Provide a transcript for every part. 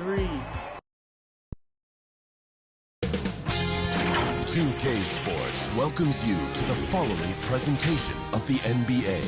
3. 2K Sports welcomes you to the following presentation of the NBA.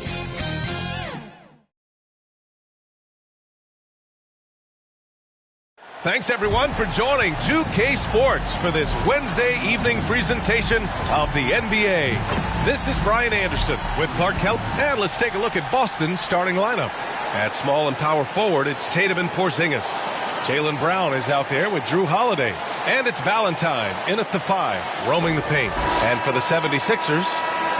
Thanks, everyone, for joining 2K Sports for this Wednesday evening presentation of the NBA. This is Brian Anderson with Clark Kelp, and let's take a look at Boston's starting lineup. At small and power forward, it's Tatum and Porzingis. Jaylen Brown is out there with Jrue Holiday. And it's Valentine in at the 5, roaming the paint. And for the 76ers,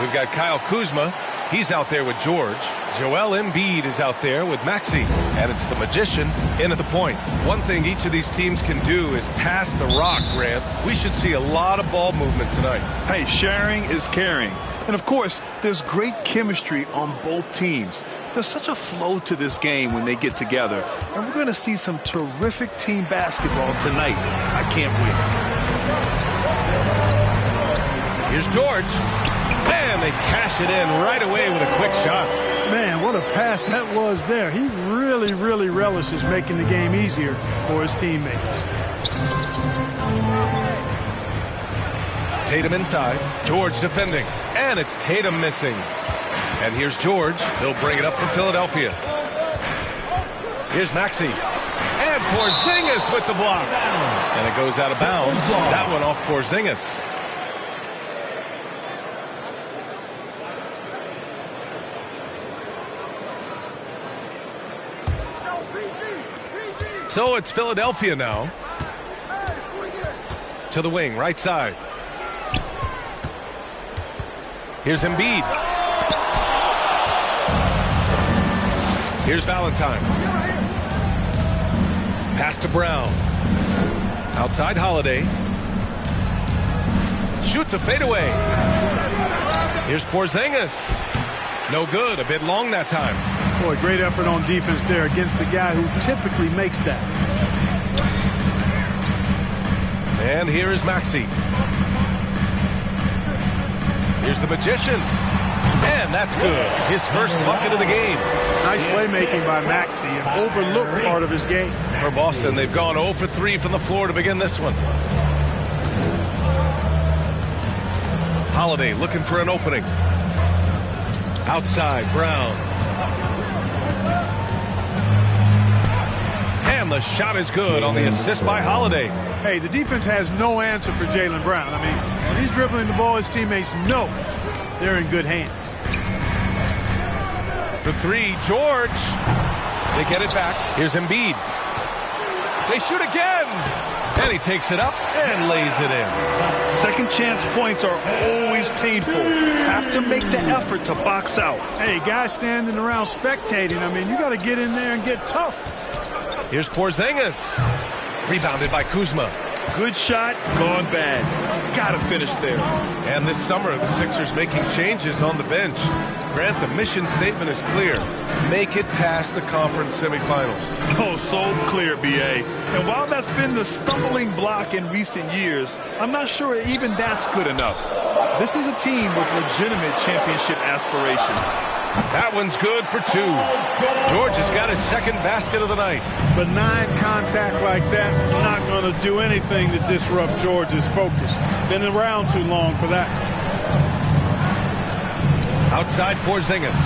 we've got Kyle Kuzma. He's out there with George. Joel Embiid is out there with Maxey. And it's the Magician in at the point. One thing each of these teams can do is pass the rock, Grant. We should see a lot of ball movement tonight. Hey, sharing is caring. And, of course, there's great chemistry on both teams. There's such a flow to this game when they get together. And we're going to see some terrific team basketball tonight. I can't wait. Here's George. And they cash it in right away with a quick shot. Man, what a pass that was there. He really relishes making the game easier for his teammates. Tatum inside. George defending. And it's Tatum missing. And here's George. He'll bring it up for Philadelphia. Here's Maxey. And Porzingis with the block. And it goes out of bounds. That one off Porzingis. So it's Philadelphia now. To the wing, right side. Here's Embiid. Here's Valentine. Pass to Brown. Outside Holiday. Shoots a fadeaway. Here's Porzingis. No good. A bit long that time. Boy, great effort on defense there against a guy who typically makes that. And here is Maxey. Here's the Magician. And that's good. His first bucket of the game. Nice playmaking by Maxey, an overlooked part of his game. For Boston, they've gone 0 for 3 from the floor to begin this one. Holiday looking for an opening. Outside, Brown. And the shot is good on the assist by Holiday. Hey, the defense has no answer for Jaylen Brown. I mean, when he's dribbling the ball, his teammates know they're in good hands. For 3, George. They get it back. Here's Embiid. They shoot again. And he takes it up and lays it in. Second chance points are always painful. Have to make the effort to box out. Hey, guys standing around spectating, I mean, you got to get in there and get tough. Here's Porzingis. Rebounded by Kuzma. Good shot, gone bad. Gotta finish there. And this summer, the Sixers making changes on the bench. Grant, the mission statement is clear. Make it past the conference semifinals. Oh, so clear, B.A. And while that's been the stumbling block in recent years, I'm not sure even that's good enough. This is a team with legitimate championship aspirations. That one's good for 2. George has got his second basket of the night. Benign contact like that, not going to do anything to disrupt George's focus. Been around too long for that. Outside Porzingis.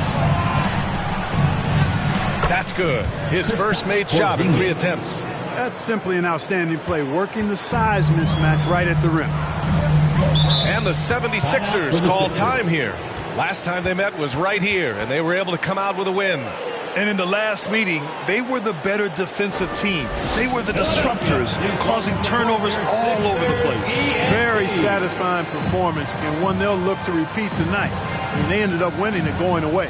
That's good. His first made shot in 3 attempts. That's simply an outstanding play, working the size mismatch right at the rim. And the 76ers call time here. Last time they met was right here, and they were able to come out with a win. And in the last meeting, they were the better defensive team. They were the disruptors, causing turnovers all over the place. Very satisfying performance, and one they'll look to repeat tonight. And they ended up winning it going away.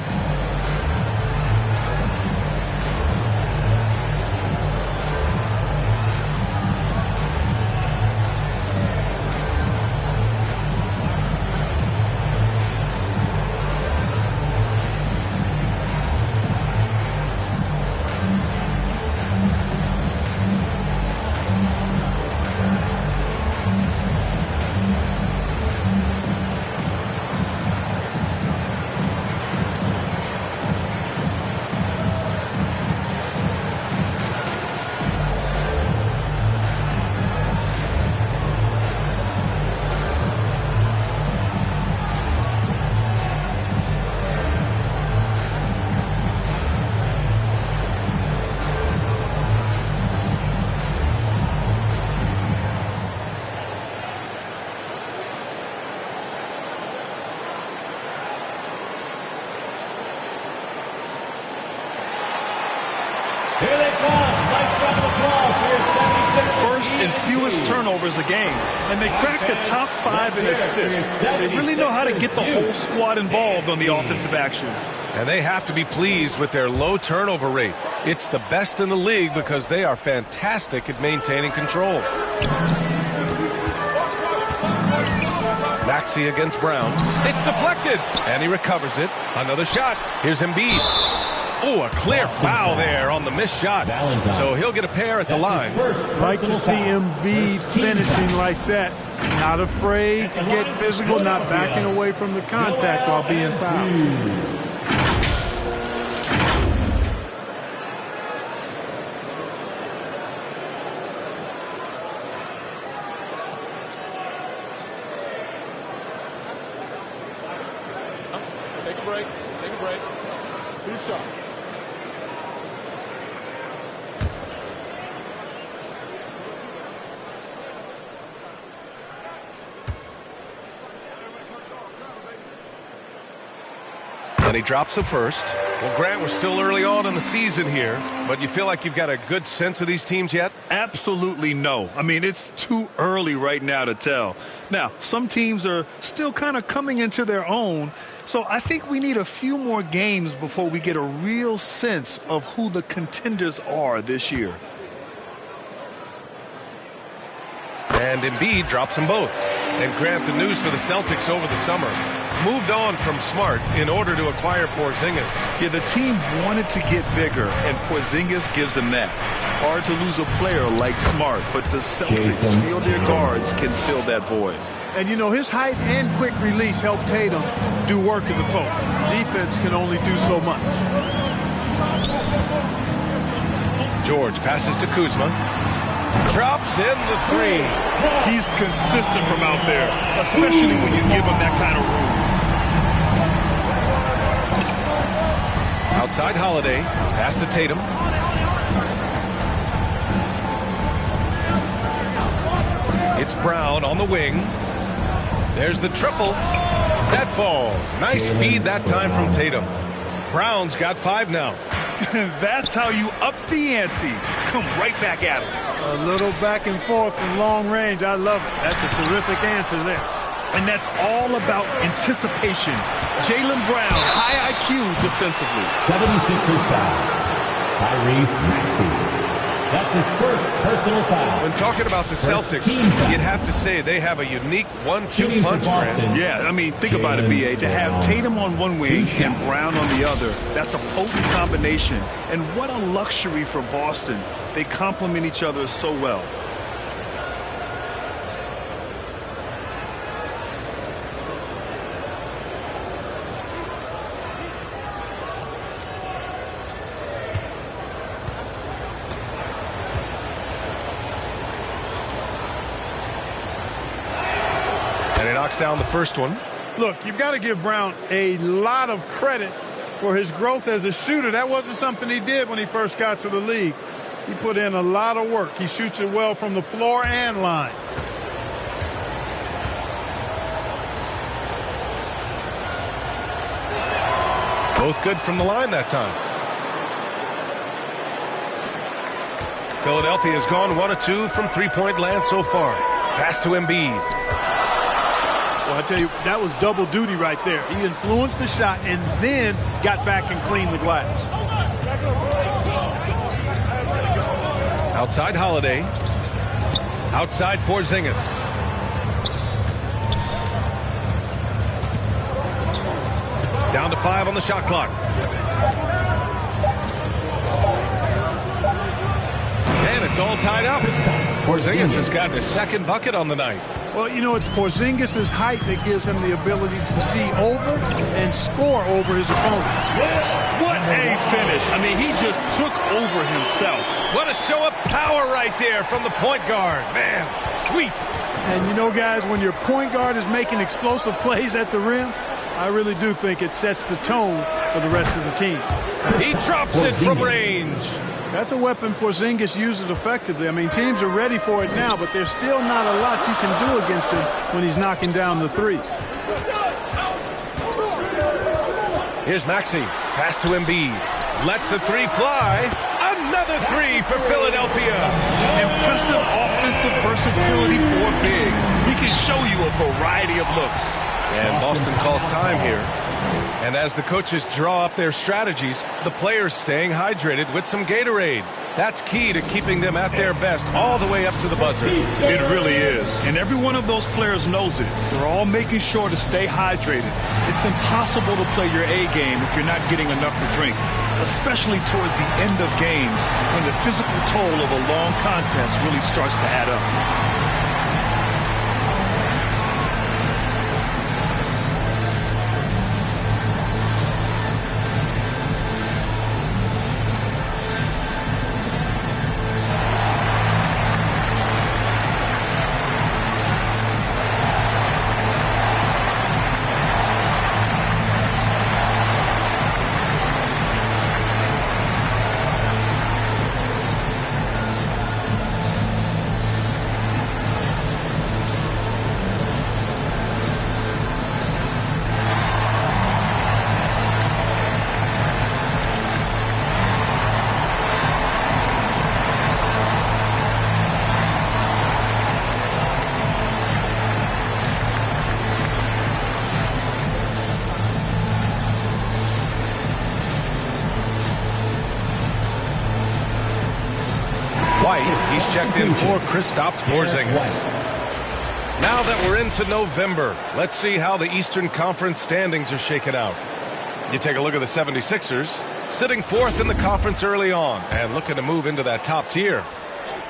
fewest turnovers a game, and they crack the top 5 in assists. They really know how to get the whole squad involved on the offensive action. And they have to be pleased with their low turnover rate. It's the best in the league because they are fantastic at maintaining control. Maxey against Brown. It's deflected, and he recovers it. Another shot. Here's Embiid. Oh, a clear foul there on the missed shot. So he'll get a pair at the line. Like to see Embiid finishing like that. Not afraid to get physical, not backing away from the contact while being fouled. Take a break. 2 shots. And he drops the first. Well, Grant, we're still early on in the season here, but you feel like you've got a good sense of these teams yet? Absolutely no. I mean, it's too early right now to tell. Now, some teams are still kind of coming into their own, so I think we need a few more games before we get a real sense of who the contenders are this year. And Embiid drops them both. And Grant, the news for the Celtics over the summer, moved on from Smart in order to acquire Porzingis. Yeah, the team wanted to get bigger, and Porzingis gives them that. Hard to lose a player like Smart, but the Celtics feel their guards can fill that void. And, you know, his height and quick release help Tatum do work in the post. Defense can only do so much. George passes to Kuzma. Drops in the 3. He's consistent from out there, especially when you give him that kind of room. Outside Holiday. Pass to Tatum. It's Brown on the wing. There's the triple. That falls. Nice feed that time from Tatum. Brown's got 5 now. That's how you up the ante. Come right back at him. A little back and forth from long range. I love it. That's a terrific answer there. And that's all about anticipation. Jaylen Brown, high IQ defensively. 76ers foul. Tyrese Maxey. That's his first personal foul. When talking about the Celtics, you'd have to say they have a unique 1-2 punch, Grant. Yeah, I mean, think about it, B.A. To have Tatum on one wing and Brown on the other, that's a potent combination. And what a luxury for Boston. They complement each other so well. Down the first one. Look, you've got to give Brown a lot of credit for his growth as a shooter. That wasn't something he did when he first got to the league. He put in a lot of work. He shoots it well from the floor and line. Both good from the line that time. Philadelphia has gone 1 of 2 from three-point land so far. Pass to Embiid. Well, I tell you, that was double duty right there. He influenced the shot and then got back and cleaned the glass. Outside Holiday. Outside Porzingis. Down to 5 on the shot clock. And it's all tied up. Porzingis has gotten his second bucket on the night. Well, you know, it's Porzingis' height that gives him the ability to see over and score over his opponents. What a finish. I mean, he just took over himself. What a show of power right there from the point guard. Man, sweet. And, you know, guys, when your point guard is making explosive plays at the rim, I really do think it sets the tone for the rest of the team. He drops it from range. That's a weapon Porzingis uses effectively. I mean, teams are ready for it now, but there's still not a lot you can do against him when he's knocking down the 3. Here's Maxey. Pass to Embiid. Lets the 3 fly. Another 3 for Philadelphia. Impressive offensive versatility. show you a variety of looks. And Boston calls time here. And as the coaches draw up their strategies, the players staying hydrated with some Gatorade. That's key to keeping them at their best all the way up to the buzzer. It really is. And every one of those players knows it. They're all making sure to stay hydrated. It's impossible to play your A game if you're not getting enough to drink, especially towards the end of games when the physical toll of a long contest really starts to add up. White, he's checked in for Kristaps Porzingis. Now that we're into November, let's see how the Eastern Conference standings are shaken out. You take a look at the 76ers, sitting fourth in the conference early on and looking to move into that top tier.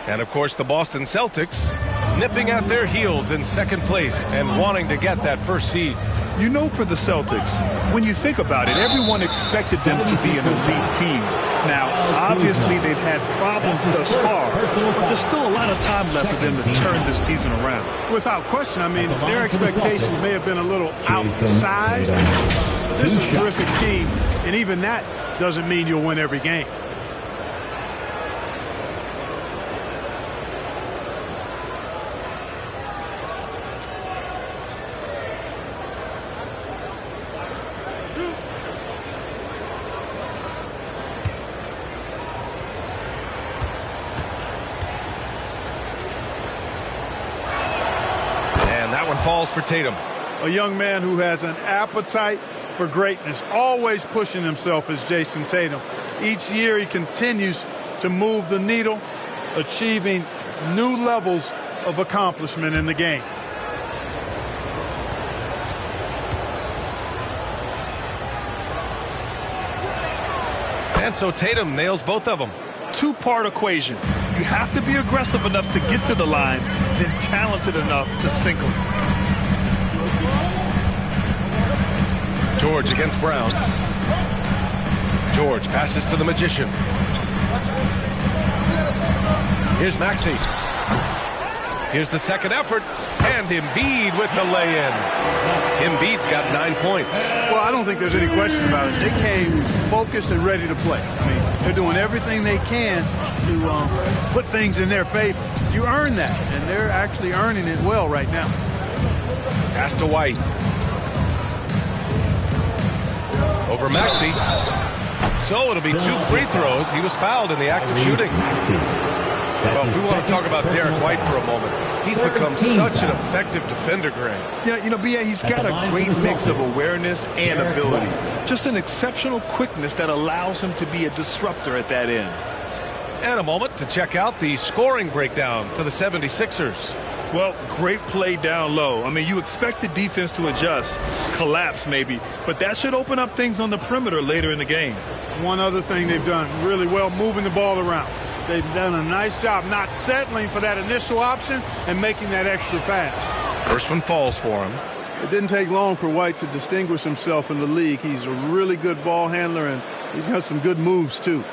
And, of course, the Boston Celtics nipping at their heels in second place and wanting to get that first seed. You know, for the Celtics, when you think about it, everyone expected them to be an elite team. Now, obviously, they've had problems thus far, but there's still a lot of time left for them to turn this season around. Without question, I mean, their expectations may have been a little outsized. But this is a terrific team, and even that doesn't mean you'll win every game. Falls for Tatum. A young man who has an appetite for greatness, always pushing himself, as Jason Tatum. Each year he continues to move the needle, achieving new levels of accomplishment in the game. And so Tatum nails both of them. Two-part equation. You have to be aggressive enough to get to the line, then talented enough to sink them. George against Brown. George passes to the Magician. Here's Maxey. Here's the second effort, and Embiid with the lay-in. Embiid's got 9 points. Well, I don't think there's any question about it. They came focused and ready to play. I mean, they're doing everything they can to put things in their favor. You earn that, and they're actually earning it well right now. Pass to White. Over Maxey. So it'll be 2 free throws. He was fouled in the act of shooting. Well, if we want to talk about Derek White for a moment, he's become such an effective defender, Greg. Yeah, you know, B.A., he's got a great mix of awareness and ability. Just an exceptional quickness that allows him to be a disruptor at that end. And a moment to check out the scoring breakdown for the 76ers. Well, great play down low. I mean, you expect the defense to adjust, collapse maybe, but that should open up things on the perimeter later in the game. One other thing they've done really well, moving the ball around. They've done a nice job not settling for that initial option and making that extra pass. First one falls for him. It didn't take long for White to distinguish himself in the league. He's a really good ball handler, and he's got some good moves, too.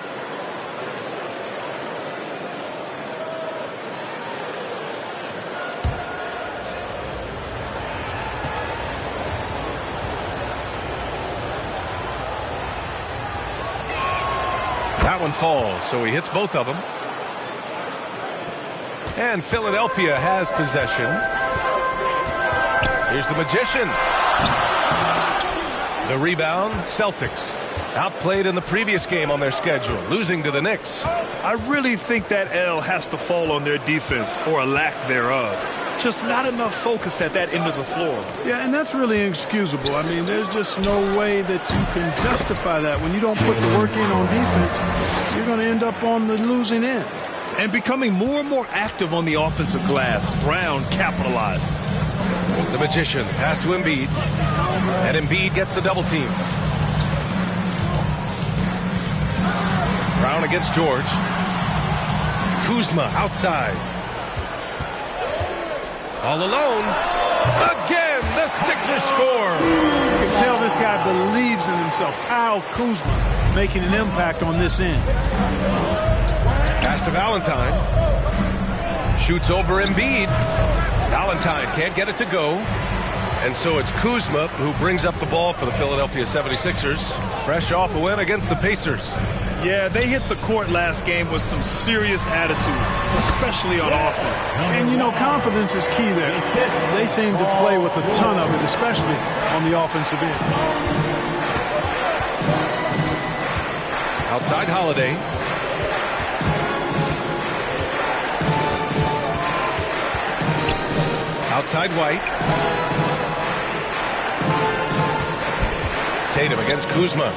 That one falls, so he hits both of them. And Philadelphia has possession. Here's the Magician. The rebound, Celtics. Outplayed in the previous game on their schedule, losing to the Knicks. I really think that L has to fall on their defense, or a lack thereof. Just not enough focus at that end of the floor. Yeah, and that's really inexcusable. I mean, there's just no way that you can justify that. When you don't put the work in on defense, you're going to end up on the losing end. And becoming more and more active on the offensive glass, Brown capitalized. The Magician pass to Embiid, and Embiid gets the double team. Brown against George. Kuzma outside. All alone. Again, the Sixers score. You can tell this guy believes in himself. Kyle Kuzma making an impact on this end. Pass to Valentine. Shoots over Embiid. Valentine can't get it to go. And so it's Kuzma who brings up the ball for the Philadelphia 76ers. Fresh off a win against the Pacers. Yeah, they hit the court last game with some serious attitude, especially on offense. And, you know, confidence is key there. They seem to play with a ton of it, especially on the offensive end. Outside Holiday. Outside White. Tatum against Kuzma.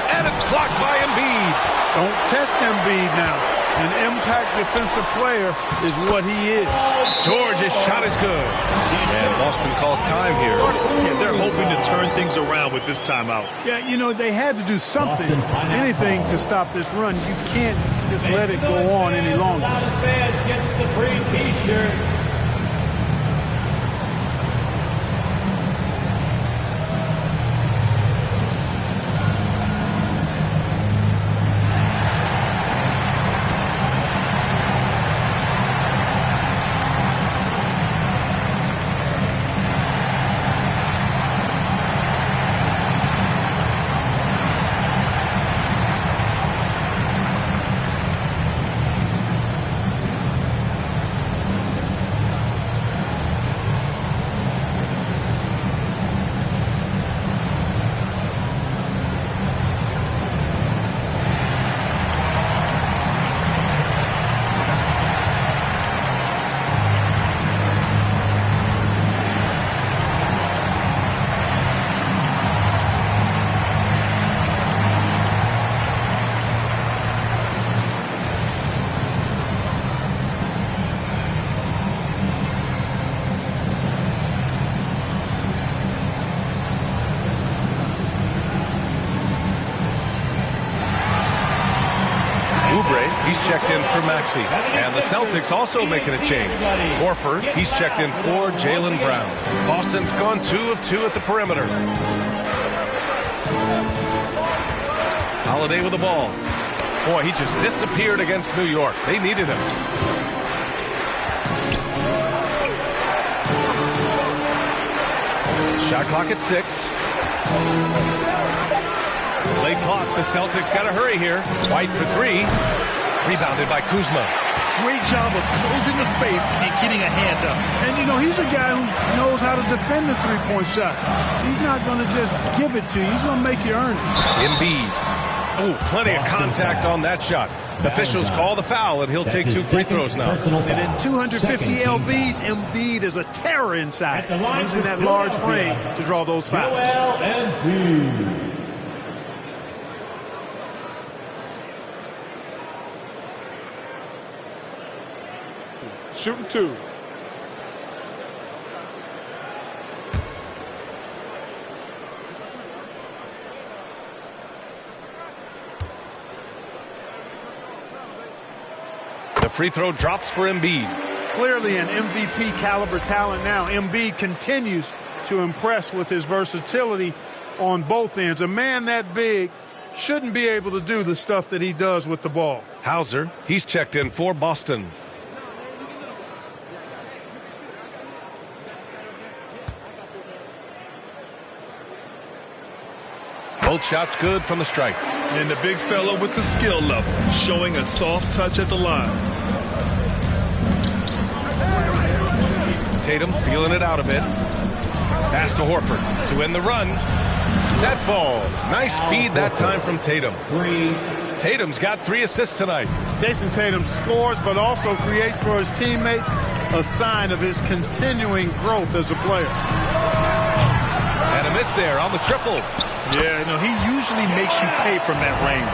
And it's blocked by Embiid. Don't test Embiid now. An impact defensive player is what he is. George's shot is good. And Boston calls time here. Yeah, they're hoping to turn things around with this timeout. Yeah, you know, they had to do something, anything to stop this run. You can't just let it go on any longer. Gets the free T-shirt. He's checked in for Maxey. And the Celtics also making a change. Horford, he's checked in for Jaylen Brown. Boston's gone 2 of 2 at the perimeter. Holiday with the ball. Boy, he just disappeared against New York. They needed him. Shot clock at 6. Late clock. The Celtics got to hurry here. White for 3. Rebounded by Kuzma. Great job of closing the space and getting a hand up. And, you know, he's a guy who knows how to defend the three-point shot. He's not going to just give it to you. He's going to make you earn it. Embiid. Oh, plenty of contact on that shot. Officials call the foul, and he'll take 2 free throws now. And in 250 LBs, Embiid is a terror inside, using that large frame to draw those fouls. Shooting 2. The free throw drops for Embiid. Clearly an MVP caliber talent now. Embiid continues to impress with his versatility on both ends. A man that big shouldn't be able to do the stuff that he does with the ball. Hauser, he's checked in for Boston. Both shots good from the stripe. And the big fella with the skill level, showing a soft touch at the line. Tatum feeling it out a bit. Pass to Horford to end the run. That falls. Nice feed that time from Tatum. Tatum's got 3 assists tonight. Jason Tatum scores, but also creates for his teammates. a sign of his continuing growth as a player. And a miss there on the triple. Yeah, no, he usually makes you pay from that range.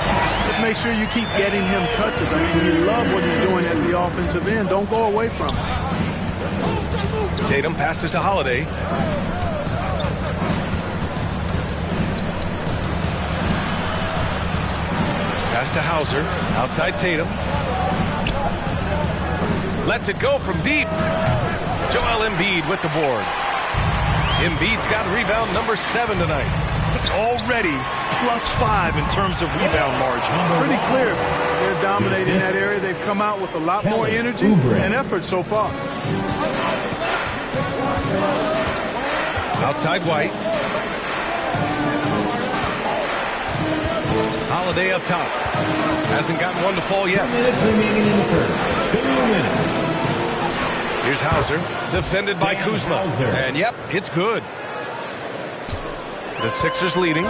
Just make sure you keep getting him touches. I mean, you love what he's doing at the offensive end. Don't go away from it. Tatum passes to Holiday. Pass to Hauser. Outside Tatum. Lets it go from deep. Joel Embiid with the board. Embiid's got rebound number 7 tonight. Already +5 in terms of rebound margin. Pretty clear. They're dominating that area. They've come out with a lot more energy and effort so far. Outside White. Holiday up top. Hasn't gotten one to fall yet. 2 minutes remaining in the first. 2 minutes. Here's Hauser, defended by Kuzma. And yep, it's good. The Sixers leading.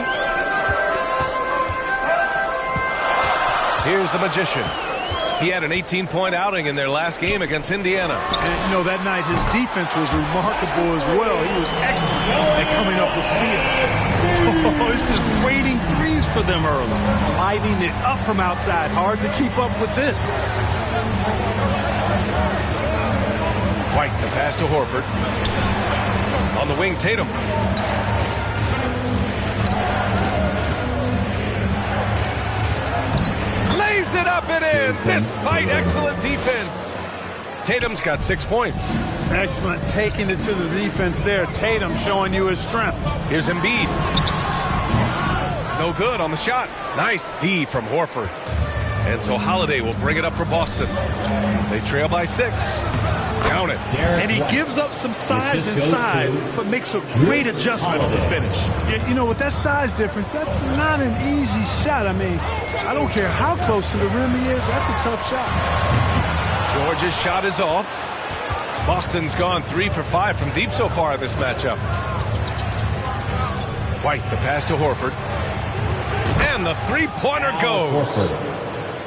Here's the Magician. He had an 18-point outing in their last game against Indiana. And, you know, that night his defense was remarkable as well. He was excellent at coming up with steals. Oh, it's just waiting threes for them early. Lighting it up from outside. Hard to keep up with this. White, the pass to Horford. On the wing, Tatum. Lays it up and in, despite excellent defense. Tatum's got 6 points. Excellent taking it to the defense there. Tatum showing you his strength. Here's Embiid. No good on the shot. Nice D from Horford. And so Holiday will bring it up for Boston. They trail by 6. Count it. And he gives up some size inside, but makes a great adjustment on the finish. Yeah, you know, with that size difference, that's not an easy shot. I mean, I don't care how close to the rim he is. That's a tough shot. George's shot is off. Boston's gone 3 for 5 from deep so far in this matchup. White, the pass to Horford. And the three-pointer goes.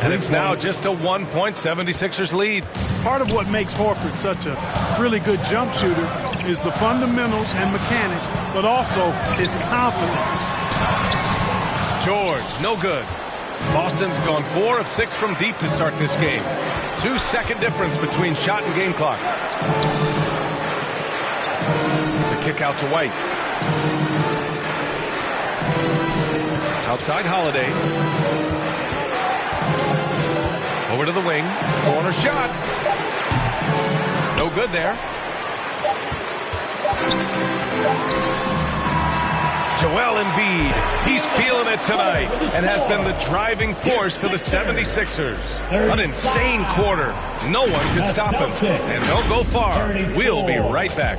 And it's now just a 1-point 76ers lead. Part of what makes Horford such a really good jump shooter is the fundamentals and mechanics, but also his confidence. George, no good. Boston's gone 4 of 6 from deep to start this game. 2-second difference between shot and game clock. The kick out to White. Outside Holiday. Over to the wing. Corner shot. No good there. Joel Embiid. He's feeling it tonight and has been the driving force for the 76ers. An insane quarter. No one can stop him. And don't go far. We'll be right back.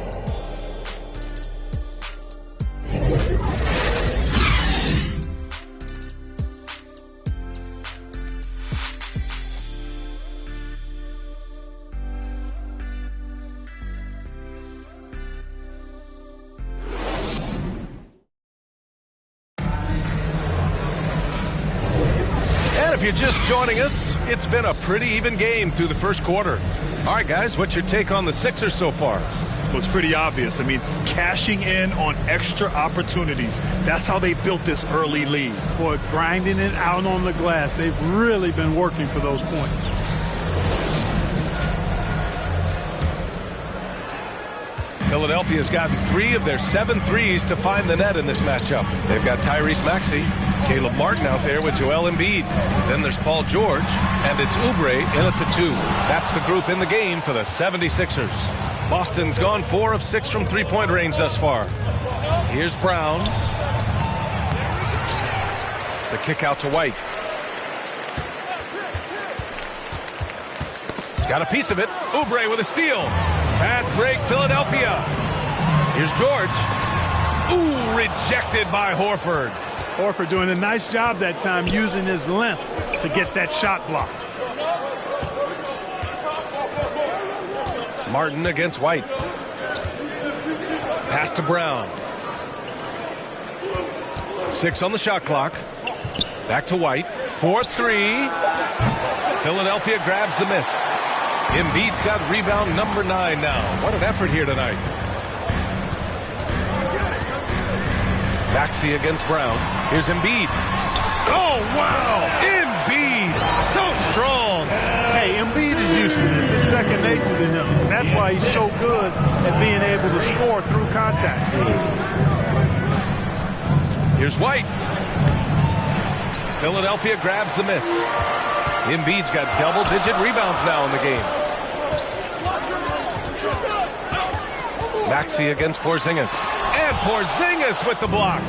If you're just joining us, it's been a pretty even game through the first quarter. All right, guys, what's your take on the Sixers so far? Well, it's pretty obvious. I mean, cashing in on extra opportunities. That's how they built this early lead. Boy, grinding it out on the glass. They've really been working for those points. Philadelphia's gotten 3 of their 7 threes to find the net in this matchup. They've got Tyrese Maxey, Caleb Martin out there with Joel Embiid. Then there's Paul George, and it's Oubre in at the 2. That's the group in the game for the 76ers. Boston's gone 4 of 6 from three-point range thus far. Here's Brown. The kick out to White. Got a piece of it. Oubre with a steal. Fast break, Philadelphia. Here's George. Ooh, rejected by Horford. Horford doing a nice job that time using his length to get that shot blocked. Martin against White. Pass to Brown. 6 on the shot clock. Back to White. 4-3. Philadelphia grabs the miss. Embiid's got rebound number 9 now. What an effort here tonight. Maxey against Brown. Here's Embiid. Oh, wow! Embiid! So strong! Hey, Embiid is used to this. It's second nature to him. That's why he's so good at being able to score through contact. Here's White. Philadelphia grabs the miss. Embiid's got double-digit rebounds now in the game. Maxey against Porzingis. And Porzingis with the block.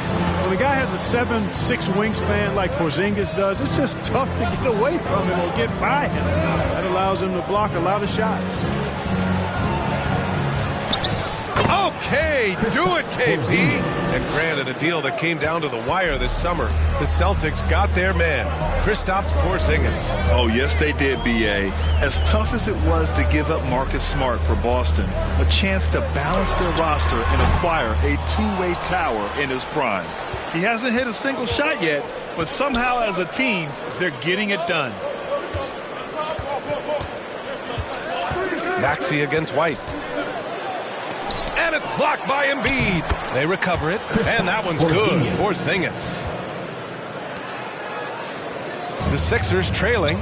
When a guy has a 7'6" wingspan like Porzingis does, it's just tough to get away from him or get by him. That allows him to block a lot of shots. Okay, do it, KP. And granted, a deal that came down to the wire this summer. The Celtics got their man, Kristaps Porzingis. Oh, yes, they did, B.A. As tough as it was to give up Marcus Smart for Boston, a chance to balance their roster and acquire a two-way tower in his prime. He hasn't hit a single shot yet, but somehow as a team, they're getting it done. Maxey against White. And it's blocked by Embiid. They recover it, and that one's good. Porzingis. The Sixers trailing.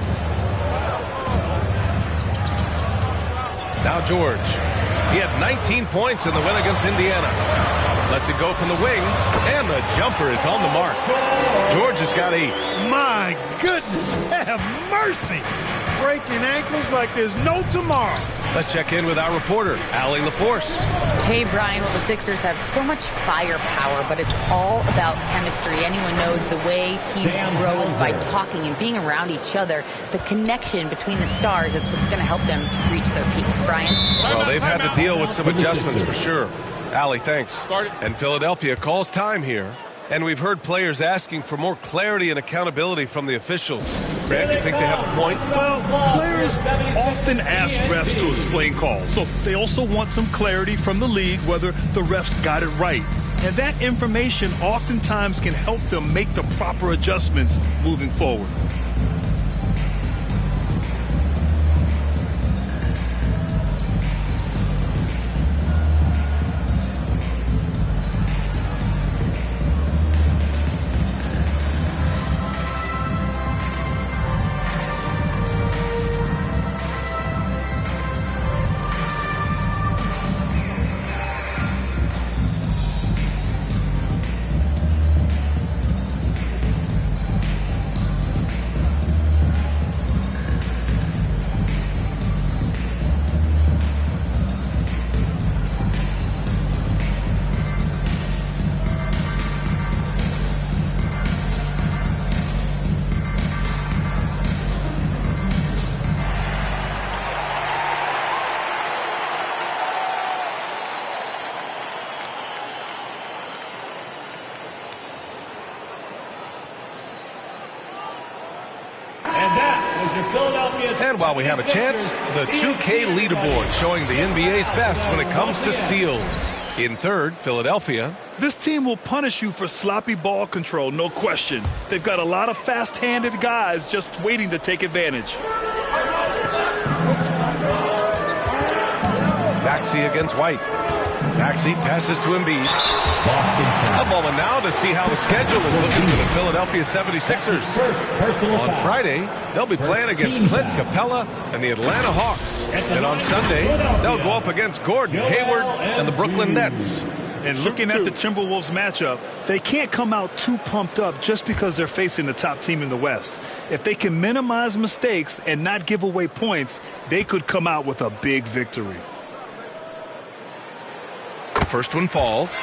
Now George. He had 19 points in the win against Indiana. Lets it go from the wing, and the jumper is on the mark. George has got a... My goodness, have mercy. Breaking ankles like there's no tomorrow. Let's check in with our reporter, Allie LaForce. Hey, Brian. Well, the Sixers have so much firepower, but it's all about chemistry. Anyone knows the way teams grow is by talking and being around each other. The connection between the stars is what's going to help them reach their peak. Brian? Well, they've had to deal with some adjustments for sure. Allie, thanks. And Philadelphia calls time here. And we've heard players asking for more clarity and accountability from the officials. Grant, you think they have a point? Well, players often ask refs to explain calls. So they also want some clarity from the league whether the refs got it right. And that information oftentimes can help them make the proper adjustments moving forward. And while we have a chance, the 2K leaderboard showing the NBA's best when it comes to steals. In third, Philadelphia. This team will punish you for sloppy ball control, no question. They've got a lot of fast-handed guys just waiting to take advantage. Maxey against White. Maxey passes to Embiid. A moment now to see how the schedule is looking for the Philadelphia 76ers. On Friday, they'll be playing against Clint Capella and the Atlanta Hawks. And on Sunday, they'll go up against Gordon Hayward and the Brooklyn Nets. And looking at the Timberwolves matchup, they can't come out too pumped up just because they're facing the top team in the West. If they can minimize mistakes and not give away points, they could come out with a big victory. The first one falls.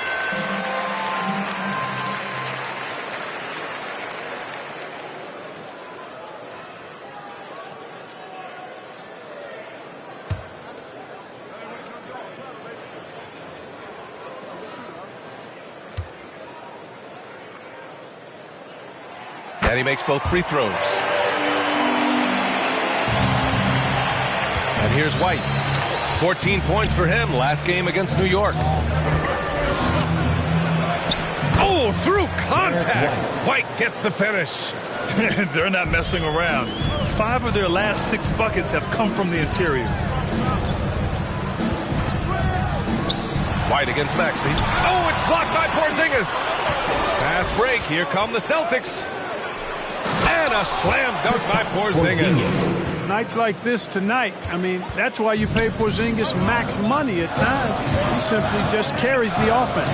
And he makes both free throws. And here's White. 14 points for him last game against New York. Oh, through contact. White gets the finish. They're not messing around. 5 of their last 6 buckets have come from the interior. White against Maxey. Oh, it's blocked by Porzingis. Fast break. Here come the Celtics. And a slam dunk by Porzingis. Nights like this tonight, I mean, that's why you pay Porzingis max money at times. He simply just carries the offense.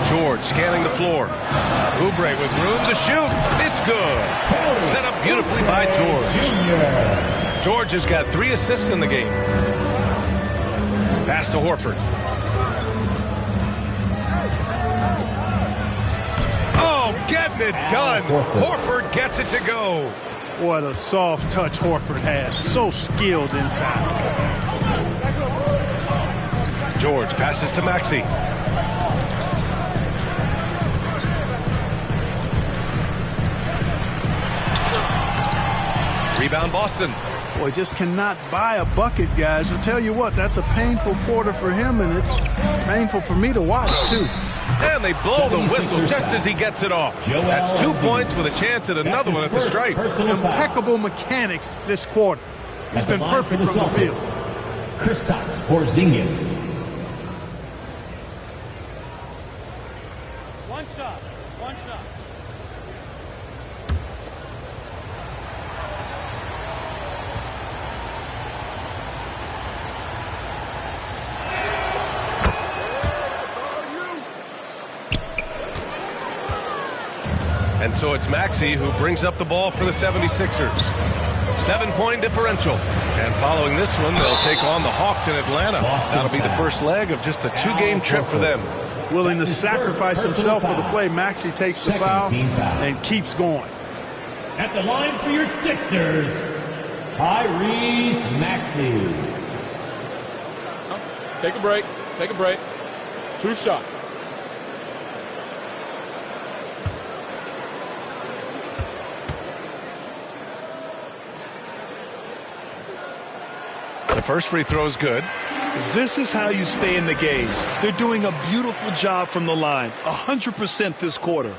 George scanning the floor. Oubre with room to shoot. It's good. Set up beautifully by George. George has got 3 assists in the game. Pass to Horford. Oh, getting it done. Horford gets it to go. What a soft touch Horford has. So skilled inside. George passes to Maxey. Rebound Boston. Boy, just cannot buy a bucket, guys. I'll tell you what, that's a painful quarter for him, and it's painful for me to watch, too. And they blow the whistle just as he gets it off. That's 2 points with a chance at another one at the stripe. Impeccable mechanics this quarter. He's been perfect from the field. Kristaps Porzingis. One shot. And so it's Maxey who brings up the ball for the 76ers. 7-point differential. And following this one, they'll take on the Hawks in Atlanta. That'll be the first leg of just a 2-game trip for them. Willing to sacrifice himself for the play. Maxey takes the foul and keeps going. At the line for your Sixers, Tyrese Maxey. Take a break. 2 shots. The first free throw is good. This is how you stay in the game. They're doing a beautiful job from the line. 100% this quarter.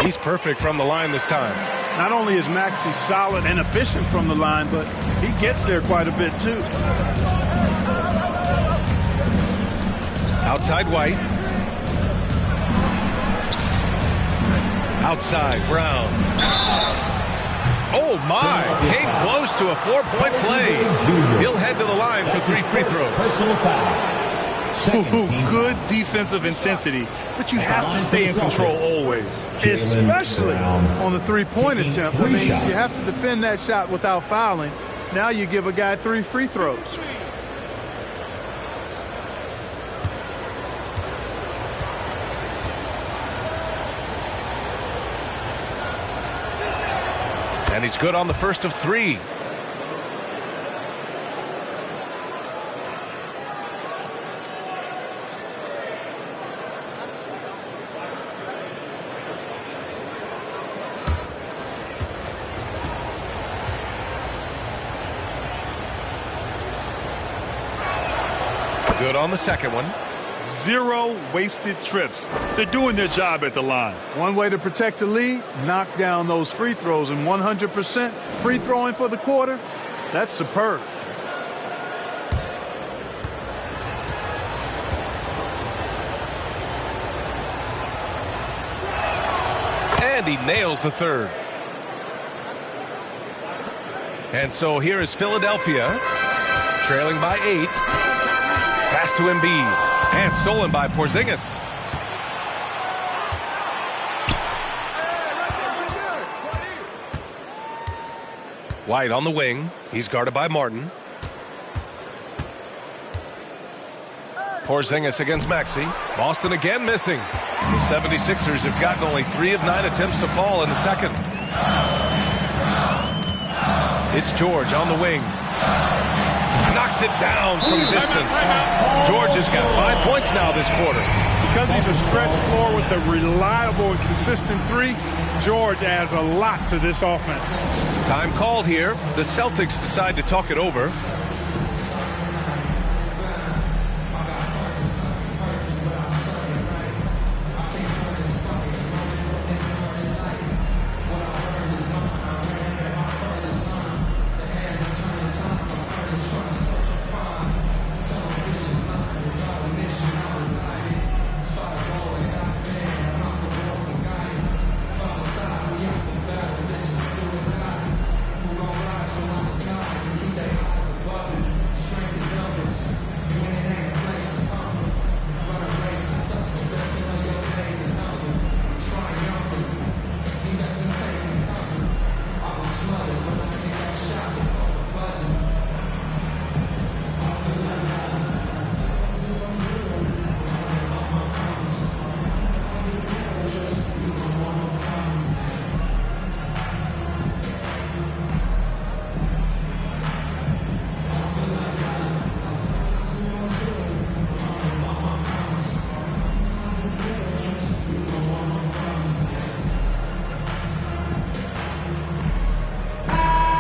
He's perfect from the line this time. Not only is Maxey solid and efficient from the line, but he gets there quite a bit, too. Outside White. Outside Brown. Oh, my. Came close to a 4-point play. He'll head to the line for 3 free throws. Personal foul. Good defensive intensity, but you have to stay in control always. Especially on the 3-point attempt. I mean, you have to defend that shot without fouling. Now you give a guy 3 free throws. And he's good on the first of 3. Good on the second one. 0 wasted trips. They're doing their job at the line. One way to protect the lead, knock down those free throws, and 100% free throwing for the quarter, that's superb. And he nails the third. And so here is Philadelphia, trailing by 8. Pass to Embiid, and stolen by Porzingis. White on the wing. He's guarded by Martin. Porzingis against Maxey. Boston again missing. The 76ers have gotten only 3 of 9 attempts to fall in the second. It's George on the wing. Knocks it down from distance. George has got 5 points now this quarter. He Because he's a stretch floor with a reliable and consistent three, George adds a lot to this offense. Time called here. The Celtics decide to talk it over.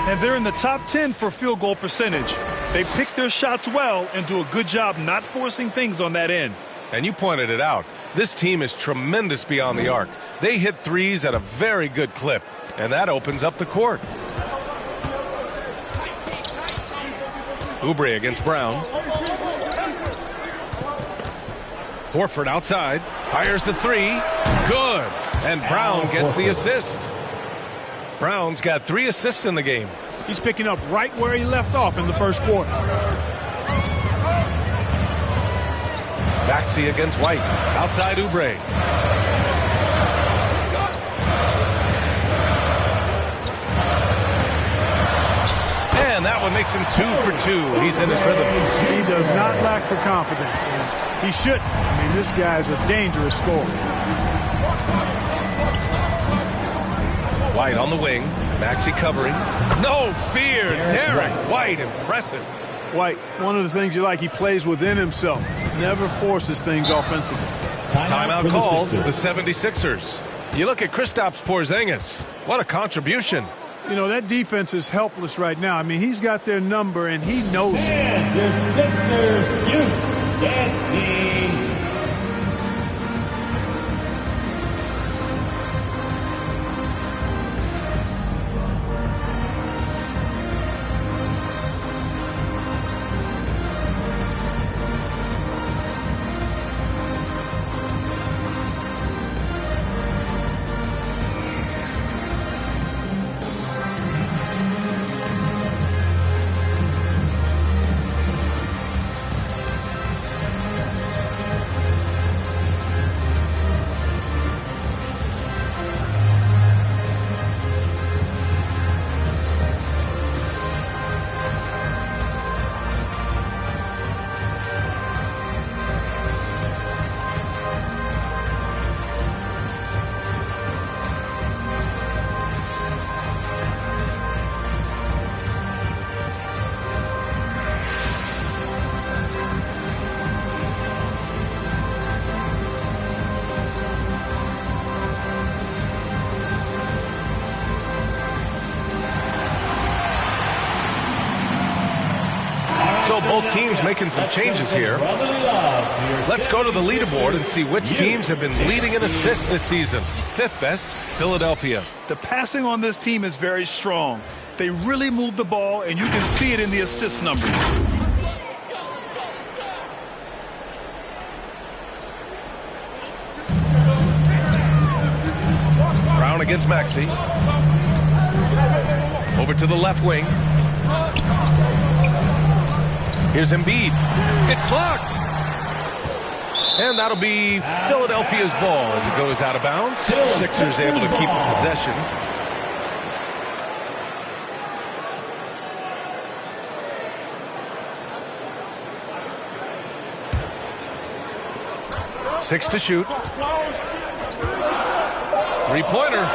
And they're in the top 10 for field goal percentage. They pick their shots well and do a good job not forcing things on that end. And you pointed it out. This team is tremendous beyond the arc. They hit threes at a very good clip, and that opens up the court. Oubre against Brown. Horford outside. Fires the three. Good. And Brown gets the assist. Brown's got 3 assists in the game. He's picking up right where he left off in the first quarter. Maxey against White. Outside Oubre. And that one makes him 2 for 2. He's in his rhythm. He does not lack for confidence. And he shouldn't. I mean, this guy's a dangerous scorer. White on the wing. Maxey covering. No fear. Derek White, impressive. White, one of the things you like, he plays within himself. Never forces things offensively. Timeout called the 76ers. You look at Kristaps Porzingis. What a contribution. You know, that defense is helpless right now. I mean, he's got their number, and he knows it. And the Sixers youth destiny. So both teams making some changes here. Let's go to the leaderboard and see which teams have been leading in assists this season. 5th best, Philadelphia. The passing on this team is very strong. They really move the ball, and you can see it in the assist numbers. Brown against Maxey. Over to the left wing. Here's Embiid. It's blocked. And that'll be Philadelphia's ball as it goes out of bounds. Sixers able to keep the possession. Six to shoot. Three-pointer.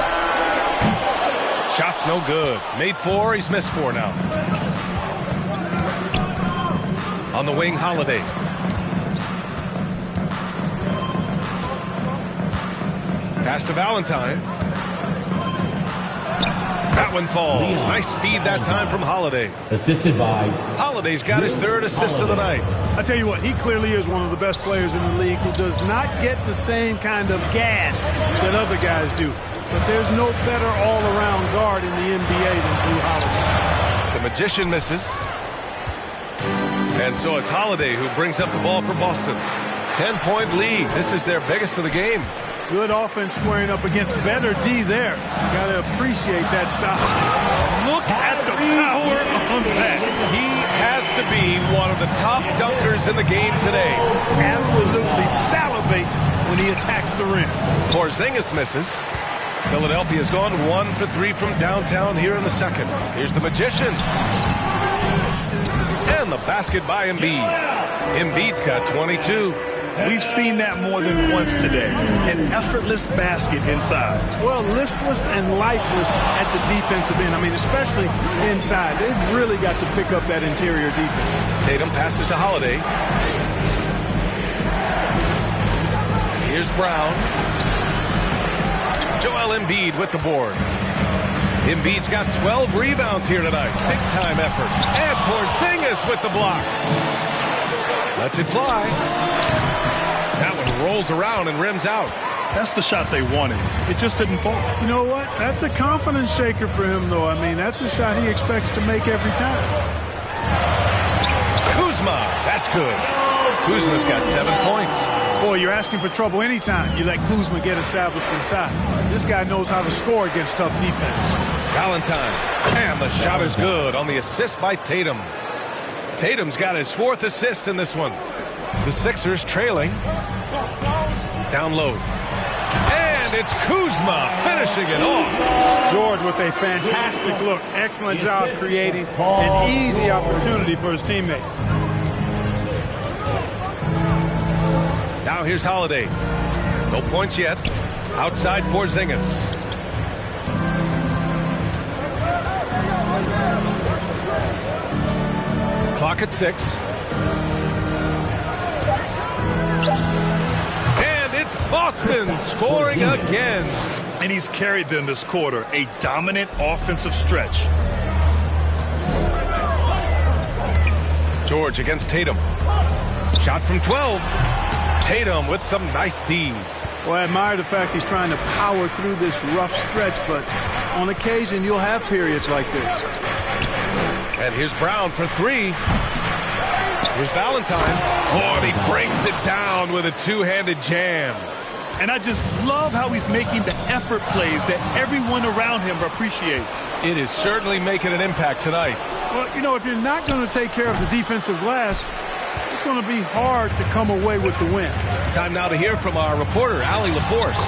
Shot's no good. Made 4. He's missed 4 now. On the wing, Holiday. Pass to Valentine. That one falls. Nice feed that time from Holiday. Assisted by Holiday's got his third assist of the night. I tell you what, he clearly is one of the best players in the league who does not get the same kind of gas that other guys do. But there's no better all-around guard in the NBA than Jrue Holiday. The Magician misses. And so it's Holiday who brings up the ball for Boston. 10-point lead. This is their biggest of the game. Good offense squaring up against better D there. Got to appreciate that stop. Look at the power on that. He has to be one of the top dunkers in the game today. Absolutely salivates when he attacks the rim. Porzingis misses. Philadelphia's gone 1 for 3 from downtown here in the second. Here's the Magician. And the basket by Embiid. Embiid's got 22. We've seen that more than once today. An effortless basket inside. Well, listless and lifeless at the defensive end. I mean, especially inside. They've really got to pick up that interior defense. Tatum passes to Holiday. Here's Brown. Joel Embiid with the board. Embiid's got 12 rebounds here tonight. Big-time effort. And Porzingis with the block. Lets it fly. That one rolls around and rims out. That's the shot they wanted. It just didn't fall. You know what? That's a confidence shaker for him, though. I mean, that's a shot he expects to make every time. Kuzma. That's good. Kuzma's got 7 points. Boy, you're asking for trouble anytime you let Kuzma get established inside. This guy knows how to score against tough defense. Valentine. And the shot is good on the assist by Tatum. Tatum's got his 4th assist in this one. The Sixers trailing. Down low. And it's Kuzma finishing it off. George with a fantastic look. Excellent job creating an easy opportunity for his teammate. Now here's Holiday. No points yet. Outside Porzingis. Clock at 6. And it's Boston scoring again. And he's carried them this quarter. A dominant offensive stretch. George against Tatum. Shot from 12. Tatum with some nice D. Well, I admire the fact he's trying to power through this rough stretch, but on occasion you'll have periods like this. And here's Brown for 3. Here's Valentine. Oh, and he brings it down with a two-handed jam. And I just love how he's making the effort plays that everyone around him appreciates. It is certainly making an impact tonight. Well, you know, if you're not going to take care of the defensive glass, it's going to be hard to come away with the win. Time now to hear from our reporter, Allie LaForce.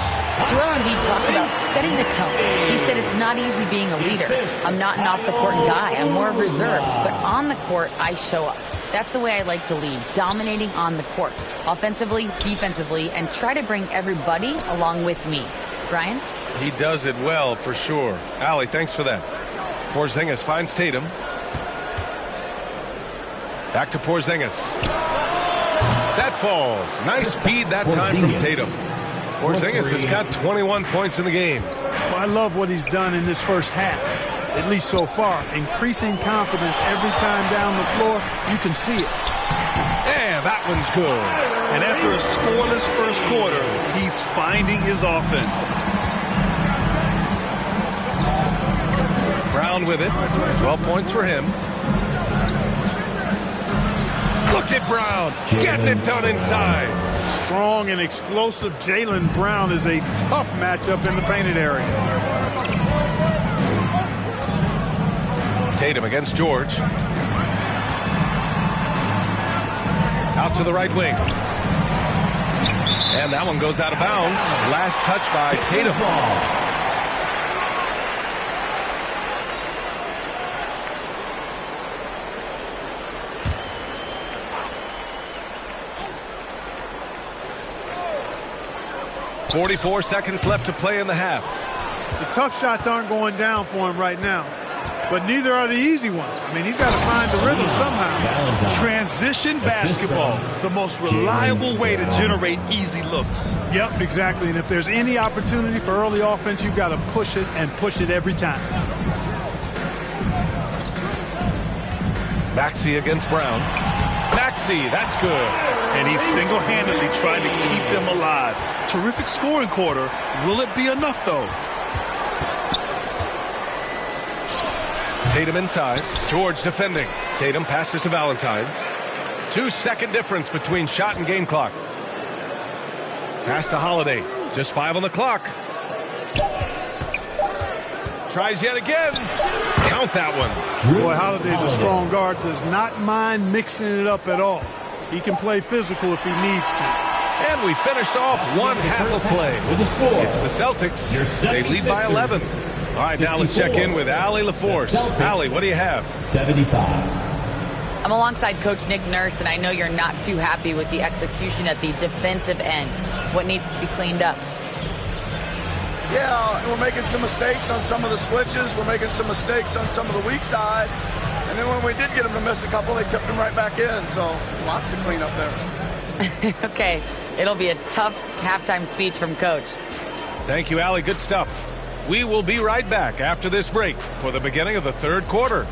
Joel Embiid talks about setting the tone. He said it's not easy being a leader. I'm not an off-the-court guy. I'm more reserved. But on the court, I show up. That's the way I like to lead, dominating on the court, offensively, defensively, and try to bring everybody along with me. Brian? He does it well, for sure. Allie, thanks for that. Porzingis finds Tatum. Back to Porzingis. That falls. Nice feed that time from Tatum. Porzingis has got 21 points in the game. Well, I love what he's done in this first half, at least so far. Increasing confidence every time down the floor. You can see it. And that one's good. And after a scoreless first quarter, he's finding his offense. Brown with it. 12 points for him. Look at Brown getting it done inside. Strong and explosive Jaylen Brown is a tough matchup in the painted area. Tatum against George. Out to the right wing. And that one goes out of bounds. Last touch by Tatum. 44 seconds left to play in the half. The tough shots aren't going down for him right now. but neither are the easy ones. I mean, he's got to find the rhythm somehow. Transition basketball, the most reliable way to generate easy looks. Yep, exactly. And if there's any opportunity for early offense, you've got to push it and push it every time. Maxey against Brown. Maxey, that's good. And he's single-handedly trying to keep them alive. Terrific scoring quarter. Will it be enough, though? Tatum inside. George defending. Tatum passes to Valentine. 2-second difference between shot and game clock. Pass to Holiday. Just 5 on the clock. Tries yet again. Count that one. Boy, Holiday's a strong guard. Does not mind mixing it up at all. He can play physical if he needs to. And we finished off one half of play. It's the Celtics. They lead by 11. All right, now let's check in with Allie LaForce. Allie, what do you have? 75. I'm alongside Coach Nick Nurse, and I know you're not too happy with the execution at the defensive end. What needs to be cleaned up? Yeah, we're making some mistakes on some of the switches. We're making some mistakes on some of the weak side. And then when we did get them to miss a couple, they tipped them right back in. So lots to clean up there. Okay, it'll be a tough halftime speech from Coach. Thank you, Allie. Good stuff. We will be right back after this break for the beginning of the third quarter.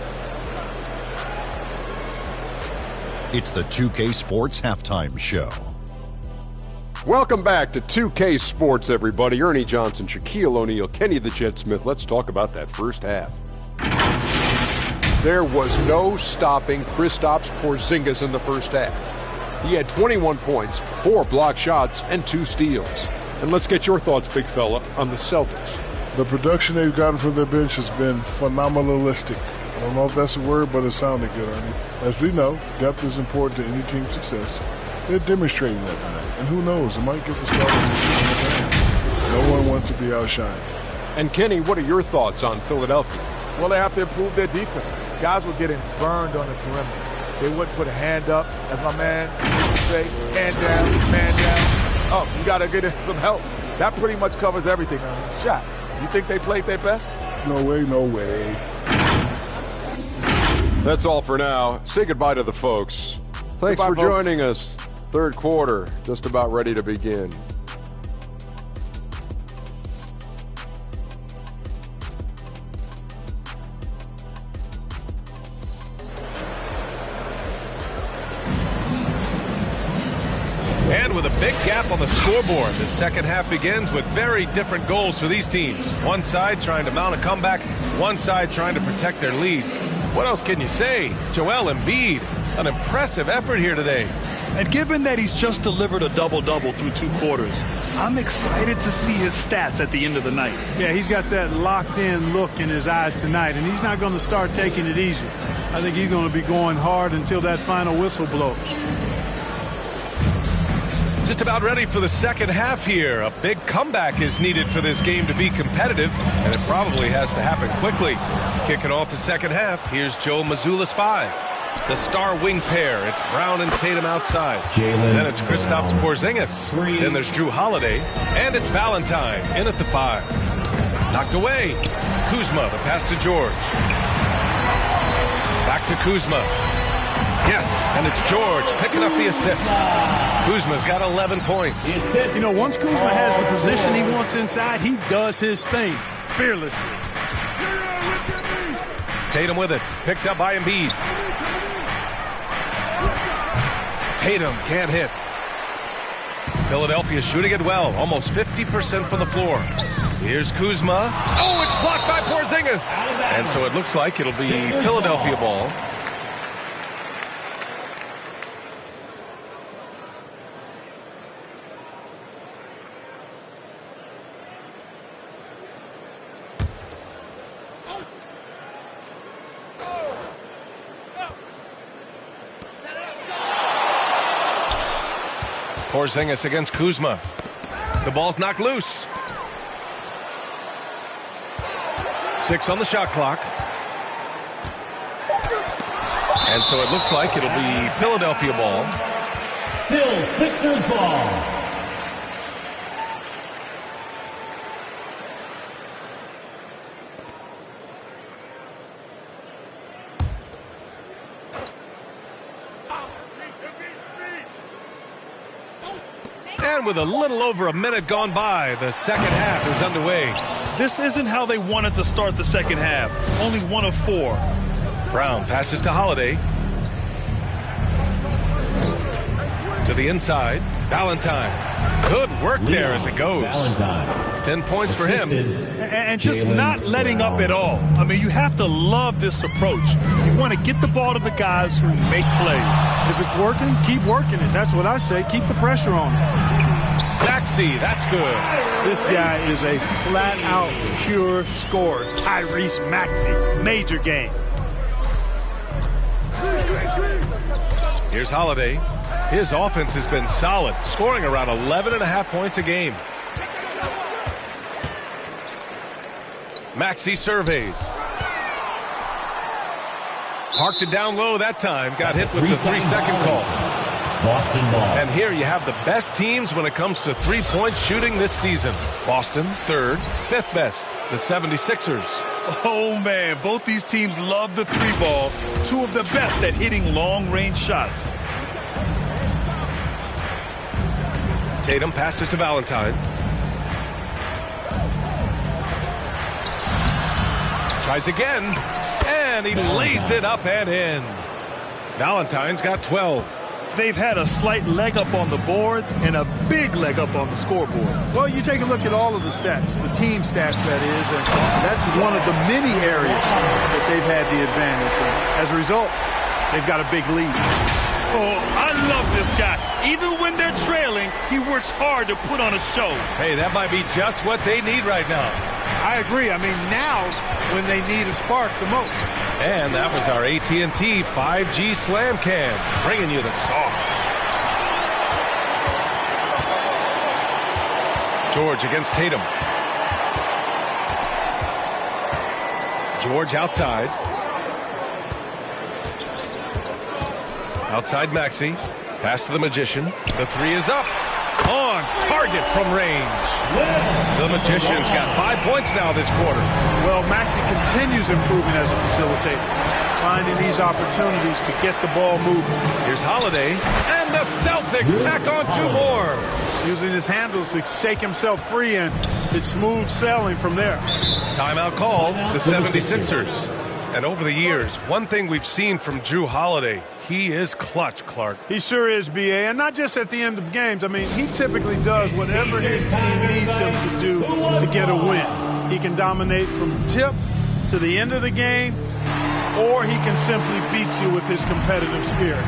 It's the 2K Sports Halftime Show. Welcome back to 2K Sports, everybody. Ernie Johnson, Shaquille O'Neal, Kenny the Jet Smith. Let's talk about that first half. There was no stopping Kristaps Porzingis in the first half. He had 21 points, 4 block shots, and 2 steals. And let's get your thoughts, big fella, on the Celtics. The production they've gotten from their bench has been phenomenalistic. I don't know if that's a word, but it sounded good, Ernie. As we know, depth is important to any team's success. They're demonstrating that tonight. And who knows, it might give the starters a kick in the hand. No one wants to be outshined. And Kenny, what are your thoughts on Philadelphia? Well, they have to improve their defense. Guys were getting burned on the perimeter. They wouldn't put a hand up, as my man used to say, hand down, man down. Oh, you got to get some help. That pretty much covers everything. Shot. You think they played their best? No way, no way. That's all for now. Say goodbye to the folks. Thanks for joining us. Third quarter, just about ready to begin. And with a big gap on the scoreboard, the second half begins with very different goals for these teams. One side trying to mount a comeback, one side trying to protect their lead. What else can you say? Joel Embiid, an impressive effort here today. And given that he's just delivered a double-double through 2 quarters, I'm excited to see his stats at the end of the night. Yeah, he's got that locked-in look in his eyes tonight, and he's not going to start taking it easy. I think he's going to be going hard until that final whistle blows. Just about ready for the second half here. A big comeback is needed for this game to be competitive, and it probably has to happen quickly. Kicking off the second half, here's Joe Mazzulla's 5. The star wing pair, it's Brown and Tatum outside. Then it's Kristaps Porzingis. Then there's Jrue Holiday. And it's Valentine in at the 5. Knocked away. Kuzma, the pass to George. Back to Kuzma. Yes, and it's George picking up the assist. Kuzma's got 11 points. You know, once Kuzma has the position he wants inside, he does his thing fearlessly. Tatum with it. Picked up by Embiid. Tatum can't hit. Philadelphia shooting it well. Almost 50% from the floor. Here's Kuzma. Oh, it's blocked by Porzingis. And so it looks like it'll be Philadelphia ball. Porzingis against Kuzma. The ball's knocked loose. 6 on the shot clock. And so it looks like it'll be Philadelphia ball. Still Sixers ball. And with a little over a minute gone by, the second half is underway. This isn't how they wanted to start the second half. Only 1 of 4. Brown passes to Holiday. To the inside, Valentine. Good work there as it goes. Valentine. 10 points for him. And just not letting up at all. I mean, you have to love this approach. You want to get the ball to the guys who make plays. If it's working, keep working it. That's what I say. Keep the pressure on him. Maxey, that's good. This guy is a flat-out pure scorer. Tyrese Maxey. Major game. Here's Holiday. His offense has been solid, scoring around 11.5 points a game. Maxey surveys. Parked it down low that time. Got hit with the 3-second call. Boston ball. And here you have the best teams when it comes to three-point shooting this season. Boston, 3rd, 5th best. The 76ers. Oh, man, both these teams love the 3-ball. 2 of the best at hitting long-range shots. Tatum passes to Valentine. Tries again, and he lays it up and in. Valentine's got 12. They've had a slight leg up on the boards and a big leg up on the scoreboard. Well, you take a look at all of the stats, the team stats, that is, and that's one of the many areas that they've had the advantage. And as a result, they've got a big lead. Oh, I love this guy. Even when they're trailing, he works hard to put on a show. Hey, that might be just what they need right now. I agree. I mean, now's when they need a spark the most. And that was our AT&T 5G Slam Cam, bringing you the sauce. George against Tatum. George outside. Outside Maxey. Pass to the Magician. The 3 is up. On target from range. The Magician's got 5 points now this quarter. Well, Maxey continues improving as a facilitator, finding these opportunities to get the ball moving. Here's Holiday, and the Celtics tack on 2 more. Using his handles to shake himself free, and it's smooth sailing from there. Timeout called, the 76ers. And over the years, one thing we've seen from Jrue Holiday, he is clutch, Clark. He sure is, B.A., and not just at the end of games. I mean, he typically does whatever his team needs him to do to get a win. He can dominate from tip to the end of the game, or he can simply beat you with his competitive spirit.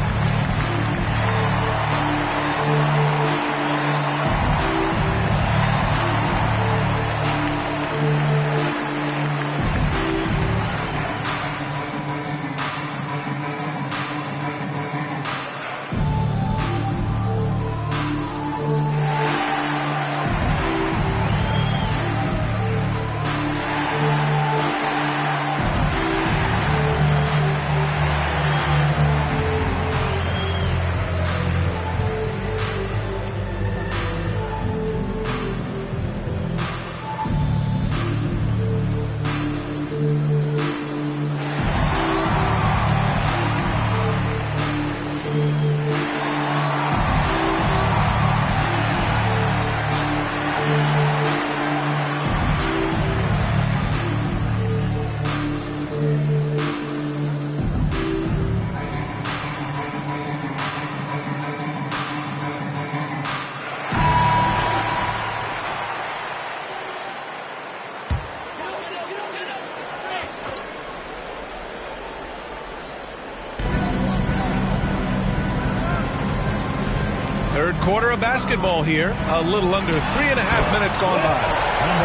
Third quarter of basketball here. A little under 3.5 minutes gone by.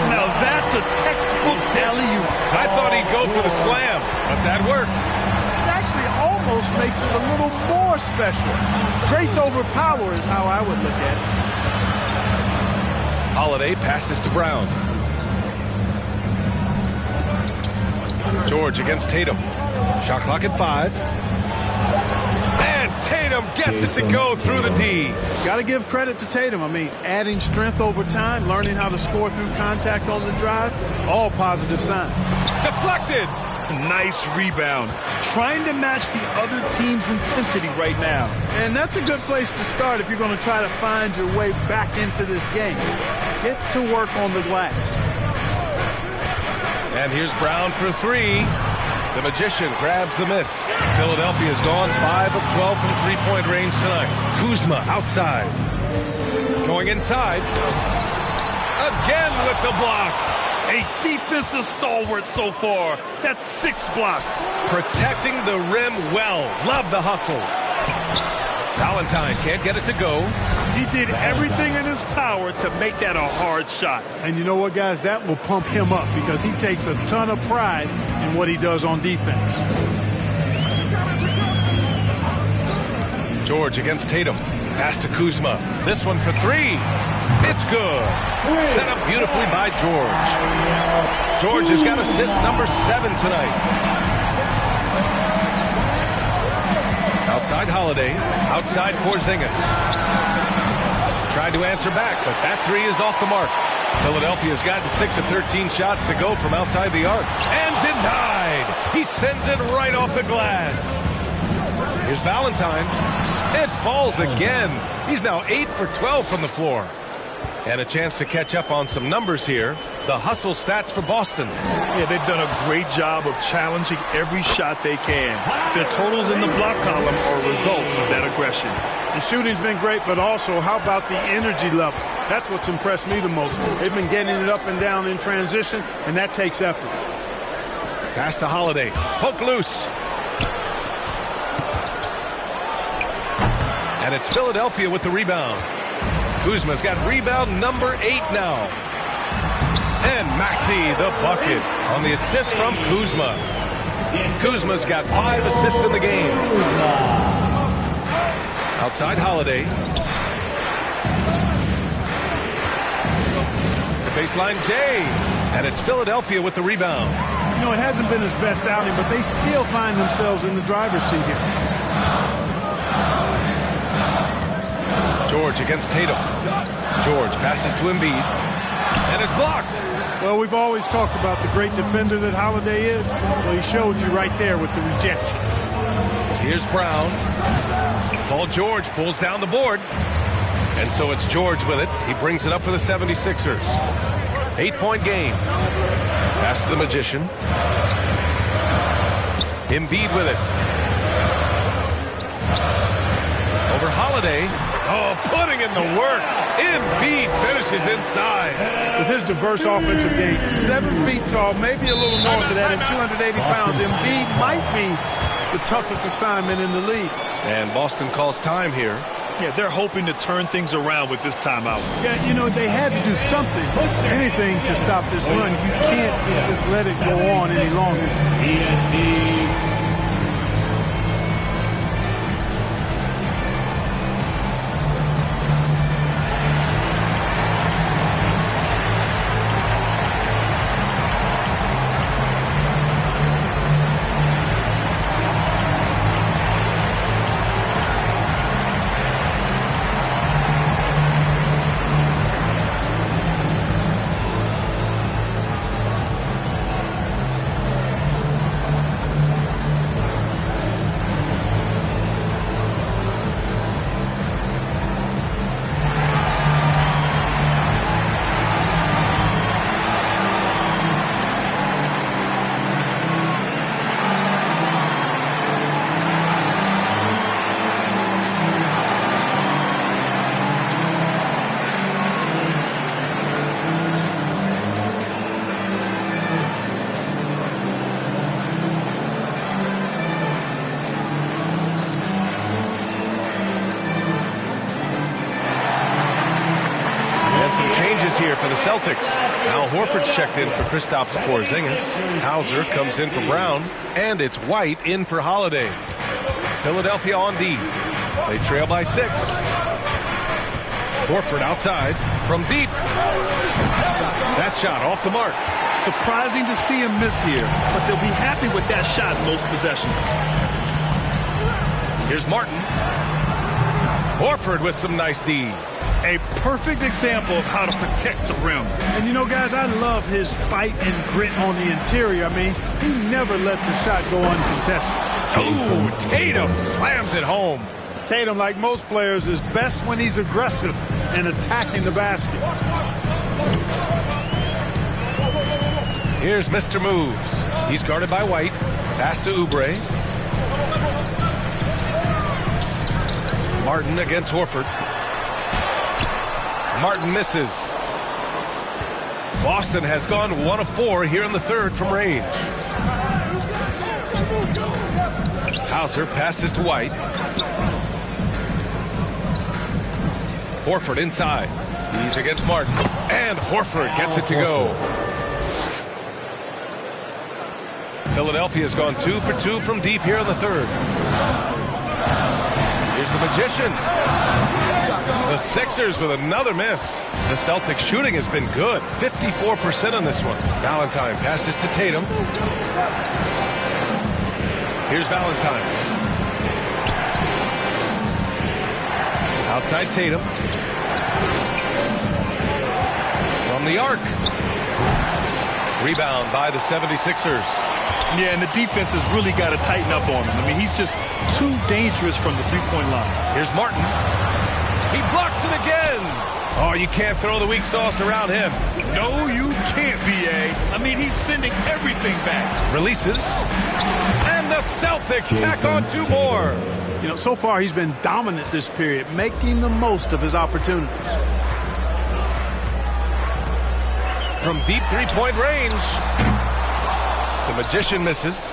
Now that's a textbook alley-oop. I thought he'd go for the slam, but that worked. It actually almost makes it a little more special. Grace over power is how I would look at it. Holiday passes to Brown. George against Tatum. Shot clock at 5. And Tatum gets it to go through the D. Got to give credit to Tatum. I mean, adding strength over time, learning how to score through contact on the drive, all positive signs. Deflected. Nice rebound. Trying to match the other team's intensity right now. And that's a good place to start if you're going to try to find your way back into this game. Get to work on the glass. And here's Brown for three. The Magician grabs the miss. Philadelphia's gone 5 of 12 from three-point range tonight. Kuzma outside. Going inside. Again with the block. A defensive stalwart so far. That's 6 blocks. Protecting the rim well. Love the hustle. Valentine can't get it to go. He did everything in his power to make that a hard shot. And you know what, guys? That will pump him up because he takes a ton of pride in what he does on defense. George against Tatum. Pass to Kuzma. This one for three. It's good. Set up beautifully by George. George has got assist number 7 tonight. Outside Holiday. Outside Porzingis. Tried to answer back, but that three is off the mark. Philadelphia's gotten 6 of 13 shots to go from outside the arc. And denied. He sends it right off the glass. Here's Valentine. It falls again. He's now 8 for 12 from the floor. And a chance to catch up on some numbers here. The hustle stats for Boston. Yeah, they've done a great job of challenging every shot they can. Their totals in the block column are a result of that aggression. The shooting's been great, but also how about the energy level? That's what's impressed me the most. They've been getting it up and down in transition, and that takes effort. Pass to Holiday. Poke loose. And it's Philadelphia with the rebound. Kuzma's got rebound number 8 now. And Maxey the bucket on the assist from Kuzma. Kuzma's got 5 assists in the game. Outside Holiday. The baseline Jay. And it's Philadelphia with the rebound. You know, it hasn't been his best outing, but they still find themselves in the driver's seat here. George against Tatum. George passes to Embiid. And is blocked. Well, we've always talked about the great defender that Holiday is. Well, he showed you right there with the rejection. Here's Brown. Paul George pulls down the board. And so it's George with it. He brings it up for the 76ers. 8-point game. Pass to the Magician. Embiid with it. Over Holiday. Oh, putting in the work. Embiid finishes inside. With his diverse offensive game, 7 feet tall, maybe a little north of that, and 280 pounds, Embiid might be the toughest assignment in the league. And Boston calls time here. Yeah, they're hoping to turn things around with this timeout. Yeah, you know, they had to do something, anything to stop this run. You can't just let it go on any longer. Here for the Celtics. Al Horford's checked in for Kristaps Porzingis. Hauser comes in for Brown. And it's White in for Holiday. Philadelphia on D. They trail by 6. Horford outside from deep. That shot off the mark. Surprising to see him miss here, but they'll be happy with that shot in most possessions. Here's Martin. Horford with some nice D. A perfect example of how to protect the rim. And you know, guys, I love his fight and grit on the interior. I mean, he never lets a shot go uncontested. Oh, Tatum slams it home. Tatum, like most players, is best when he's aggressive and attacking the basket. Here's Mr. Moves. He's guarded by White. Pass to Oubre. Martin against Horford. Martin misses. Boston has gone 1 of 4 here in the third from range. Hauser passes to White. Horford inside. He's against Martin. And Horford gets it to go. Philadelphia's gone 2 for 2 from deep here in the third. Here's the Magician. The Sixers with another miss. The Celtics shooting has been good. 54% on this one. Valentine passes to Tatum. Here's Valentine. Outside Tatum. From the arc. Rebound by the 76ers. Yeah, and the defense has really got to tighten up on him. I mean, he's just too dangerous from the three-point line. Here's Martin. He blocks it again. Oh, you can't throw the weak sauce around him. No, you can't, B.A. I mean, he's sending everything back. Releases. And the Celtics tack on 2 more. You know, so far he's been dominant this period, making the most of his opportunities. From deep three-point range. The Magician misses.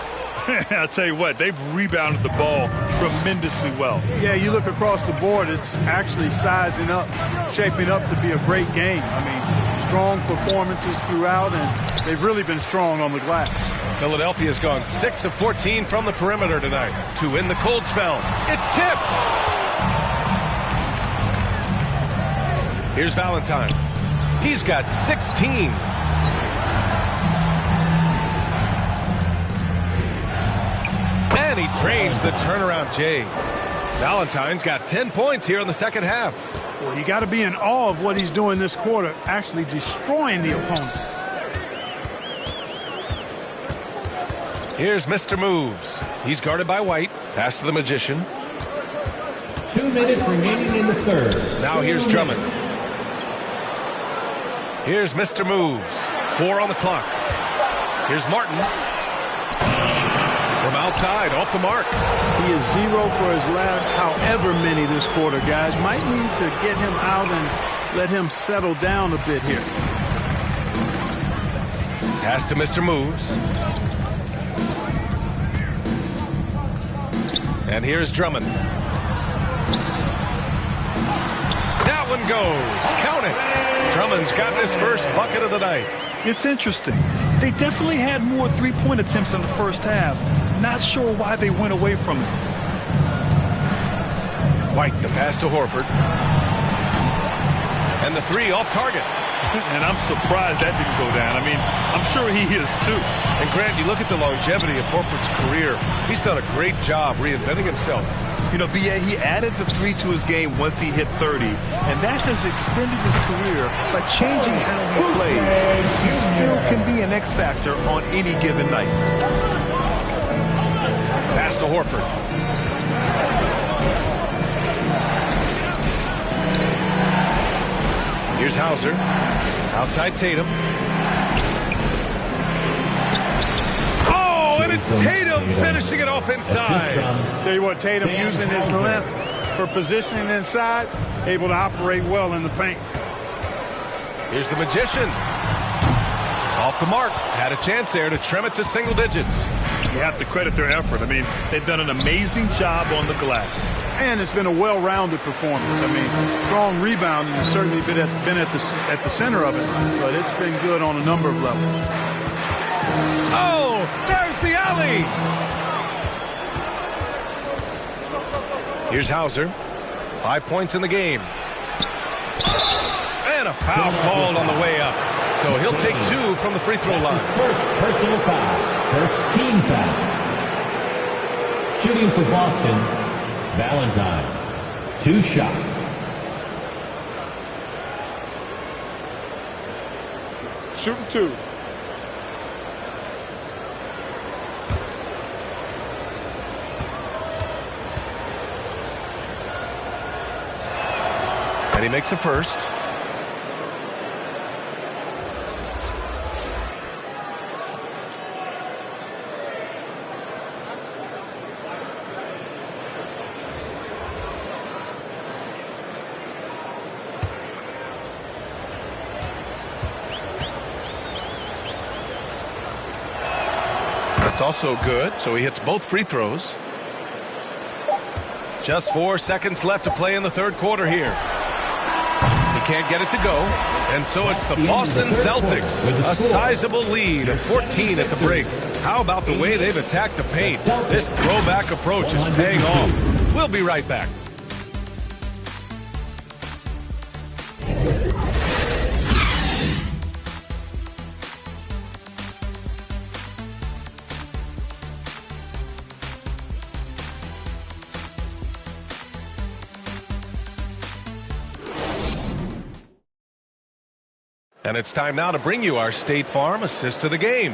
I'll tell you what, they've rebounded the ball tremendously well. Yeah, you look across the board, it's actually sizing up, shaping up to be a great game. I mean, strong performances throughout, and they've really been strong on the glass. Philadelphia's gone 6 of 14 from the perimeter tonight to win the cold spell. It's tipped. Here's Valentine. He's got 16. And he drains the turnaround J. Valentine's got 10 points here in the second half. Well, you got to be in awe of what he's doing this quarter, actually destroying the opponent. Here's Mr. Moves. He's guarded by White. Pass to the Magician. 2 minutes remaining in the third. Now here's Drummond. Here's Mr. Moves. 4 on the clock. Here's Martin. From outside, off the mark. He is 0 for his last however many this quarter, guys. Might need to get him out and let him settle down a bit here. Pass to Mr. Moves. And here's Drummond. That one goes. Count it. Drummond's gotten his first bucket of the night. It's interesting. They definitely had more three-point attempts in the first half. Not sure why they went away from it. White, the pass to Horford. And the 3 off target. And I'm surprised that didn't go down. I mean, I'm sure he is too. And Grant, you look at the longevity of Horford's career. He's done a great job reinventing himself. You know, B.A., he added the 3 to his game once he hit 30, and that has extended his career by changing how he plays. He still can be an X factor on any given night. Pass to Horford. Here's Hauser. Outside Tatum. Oh, and it's Tatum finishing it off inside. Tell you what, Tatum using his length for positioning inside, able to operate well in the paint. Here's the Magician. Off the mark. Had a chance there to trim it to single digits. You have to credit their effort. I mean, they've done an amazing job on the glass. And it's been a well-rounded performance. I mean, strong rebounding has certainly been at the center of it, but it's been good on a number of levels. Oh, there's the alley. Here's Hauser. 5 points in the game. And a foul called on the way up. So he'll take 2 from the free throw line. First personal foul. First team foul. Shooting for Boston, Valentine. 2 shots. shooting 2. And he makes the first. That's also good, so he hits both free throws. Just 4 seconds left to play in the third quarter here. He can't get it to go, and so it's the Boston Celtics. A sizable lead of 14 at the break. How about the way they've attacked the paint? This throwback approach is paying off. We'll be right back. And it's time now to bring you our State Farm assist of the game.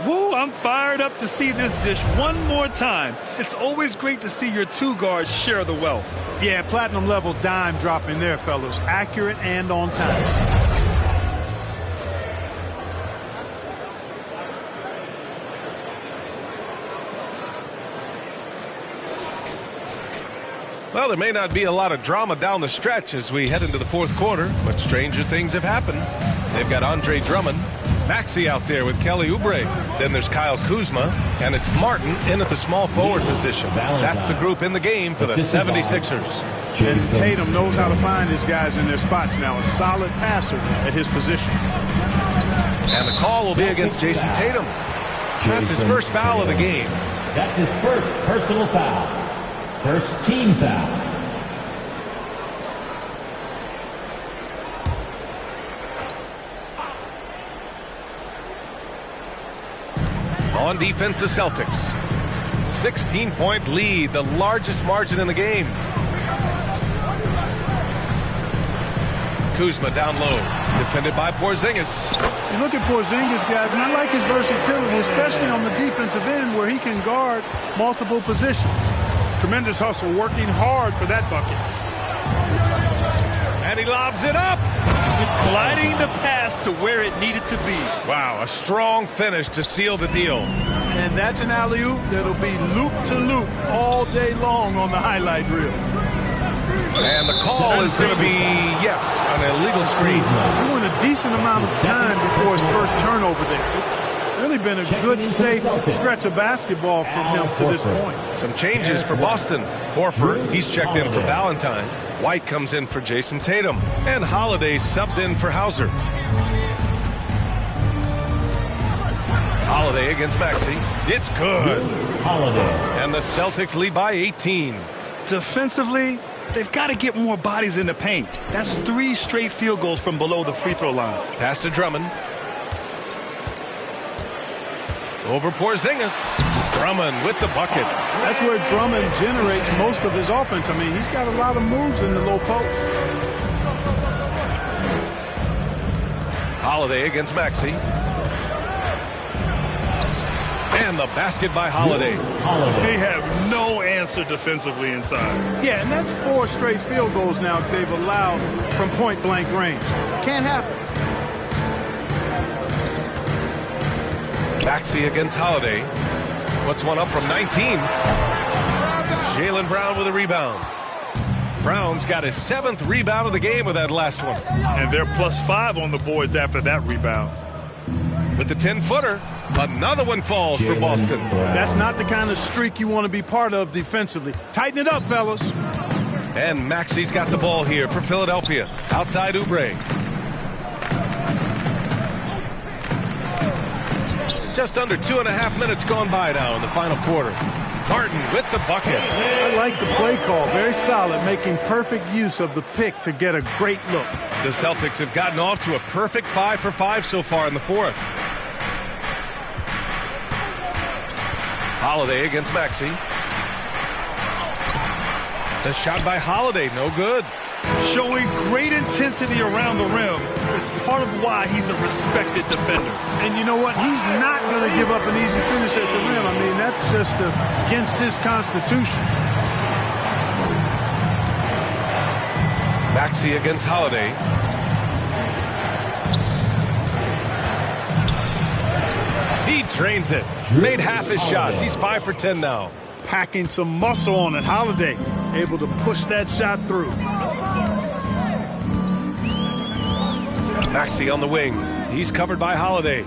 Woo, I'm fired up to see this dish one more time. It's always great to see your 2 guards share the wealth. Yeah, platinum level dime dropping there, fellas. Accurate and on time. Well, there may not be a lot of drama down the stretch as we head into the fourth quarter, but stranger things have happened. They've got Andre Drummond, Maxey out there with Kelly Oubre. Then there's Kyle Kuzma, and it's Martin in at the small forward position. That's the group in the game for the 76ers. And Tatum knows how to find his guys in their spots now. A solid passer at his position. And the call will be against Jason Tatum. That's his first foul of the game. That's his first personal foul. First team foul. On defense, the Celtics. 16-point lead, the largest margin in the game. Kuzma down low, defended by Porzingis. You look at Porzingis, guys, and I like his versatility, especially on the defensive end where he can guard multiple positions. Tremendous hustle, working hard for that bucket. And he lobs it up. Gliding the pass to where it needed to be. Wow, a strong finish to seal the deal. And that's an alley-oop that'll be loop-to-loop all day long on the highlight reel. And the call is going to be, yes, an illegal screen. He went a decent amount of time before his first turnover there. It's really been a good, safe stretch of basketball from him to this point. Some changes for Boston. Horford, he's checked in for Valentine. White comes in for Jason Tatum. And Holiday subbed in for Hauser. Holiday against Maxey. It's good. Holiday. And the Celtics lead by 18. Defensively, they've got to get more bodies in the paint. That's 3 straight field goals from below the free throw line. Pass to Drummond. Over Porzingis. Drummond with the bucket. That's where Drummond generates most of his offense. I mean, he's got a lot of moves in the low post. Holiday against Maxey. And the basket by Holiday. They have no answer defensively inside. Yeah, and that's 4 straight field goals now they've allowed from point-blank range. Can't happen. Maxey against Holiday. Puts one up from 19. Jaylen Brown with a rebound. Brown's got his 7th rebound of the game with that last one. And they're +5 on the boards after that rebound. With the 10-footer, another one falls for Boston. That's not the kind of streak you want to be part of defensively. Tighten it up, fellas. And Maxey's got the ball here for Philadelphia. Outside Oubre. Just under 2.5 minutes gone by now in the final quarter. Harden with the bucket. I like the play call. Very solid, making perfect use of the pick to get a great look. The Celtics have gotten off to a perfect 5 for 5 so far in the fourth. Holiday against Maxey. The shot by Holiday, no good. Showing great intensity around the rim is part of why he's a respected defender. And you know what? He's not going to give up an easy finish at the rim. I mean, that's just against his constitution. Maxey against Holiday. He drains it. Made half his shots. He's 5 for 10 now. Packing some muscle on it. Holiday able to push that shot through. Maxey on the wing. He's covered by Holiday.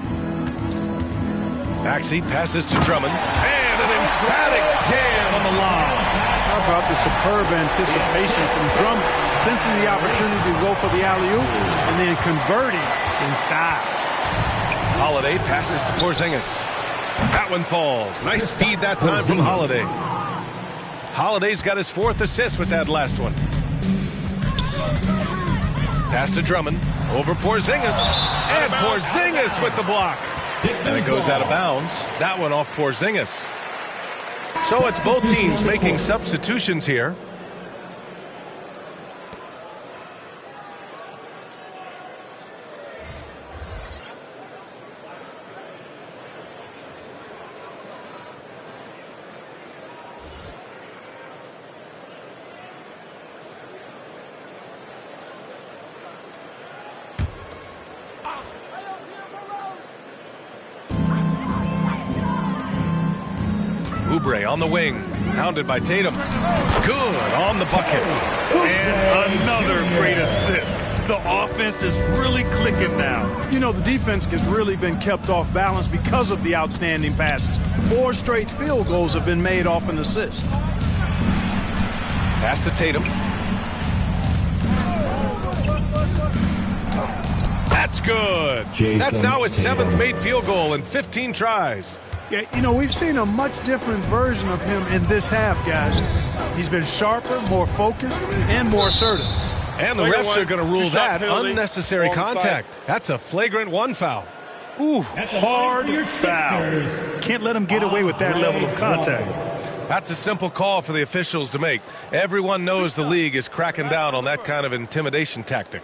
Maxey passes to Drummond. And an emphatic jam on the lob. How about the superb anticipation from Drummond, sensing the opportunity to go for the alley-oop and then converting in style. Holiday passes to Porzingis. That one falls. Nice feed that time from Holiday. Holiday's got his 4th assist with that last one. Pass to Drummond. Over Porzingis. And Porzingis with the block. And it goes out of bounds. That one off Porzingis. So it's both teams making substitutions here. Oubre on the wing, hounded by Tatum. Good on the bucket. And another great assist. The offense is really clicking now. You know, the defense has really been kept off balance because of the outstanding passes. 4 straight field goals have been made off an assist. Pass to Tatum. That's good. That's now his 7th made field goal in 15 tries. Yeah, you know, we've seen a much different version of him in this half, guys. He's been sharper, more focused, and more assertive. And the refs are going to rule that unnecessary contact. That's a flagrant 1 foul. Ooh, hard foul. Can't let him get away with that level of contact. That's a simple call for the officials to make. Everyone knows the league is cracking down on that kind of intimidation tactic.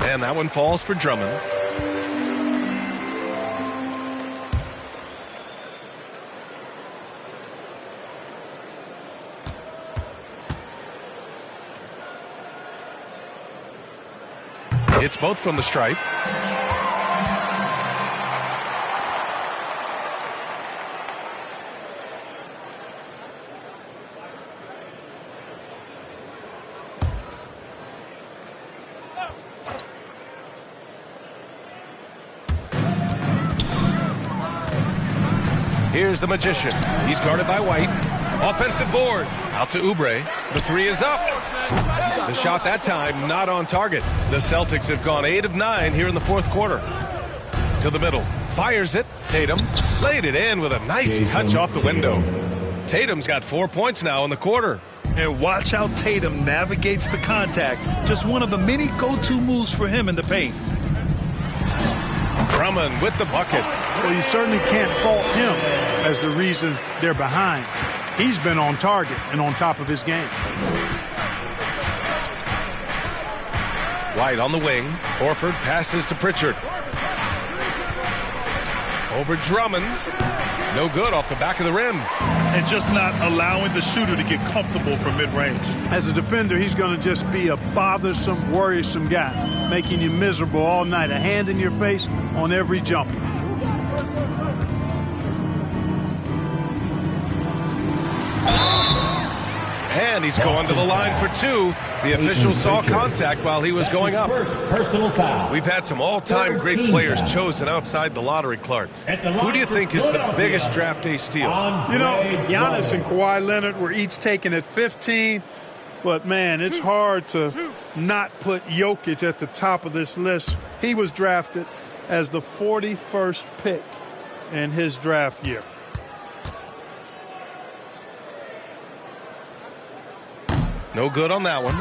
And that one falls for Drummond. It's both from the stripe. Here's the Magician. He's guarded by White. Offensive board. Out to Oubre. The 3 is up. The shot that time not on target. The Celtics have gone 8 of 9 here in the 4th quarter. To the middle. Fires it. Tatum laid it in with a nice touch off the window. Tatum's got 4 points now in the quarter. And watch how Tatum navigates the contact. Just one of the many go-to moves for him in the paint. Drummond with the bucket. Well, you certainly can't fault him as the reason they're behind. He's been on target and on top of his game. White on the wing. Horford passes to Pritchard. Over Drummond. No good off the back of the rim. And just not allowing the shooter to get comfortable from mid-range. As a defender, he's going to just be a bothersome, worrisome guy, making you miserable all night. A hand in your face on every jumper. And he's going to the line for two. The official saw contact while he was going up. First personal foul. We've had some all-time great players chosen outside the lottery, Clark. Who do you think is the biggest draft day steal? You know, Giannis and Kawhi Leonard were each taken at 15. But, man, it's hard to not put Jokic at the top of this list. He was drafted as the 41st pick in his draft year. No good on that one.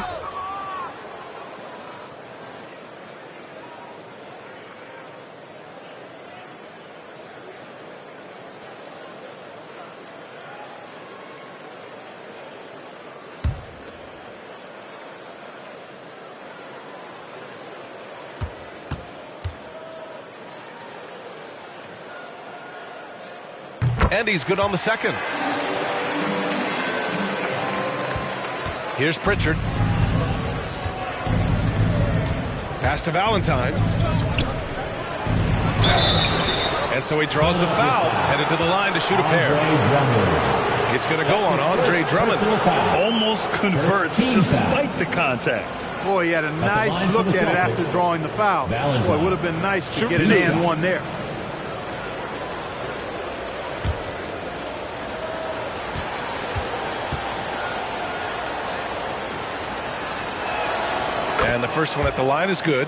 And he's good on the second. Here's Pritchard. Pass to Valentine. And so he draws the foul, headed to the line to shoot a pair. It's going to go on Andre Drummond. Almost converts despite the contact. Boy, he had a nice look at it after drawing the foul. Boy, it would have been nice to get an and one there. And the first one at the line is good.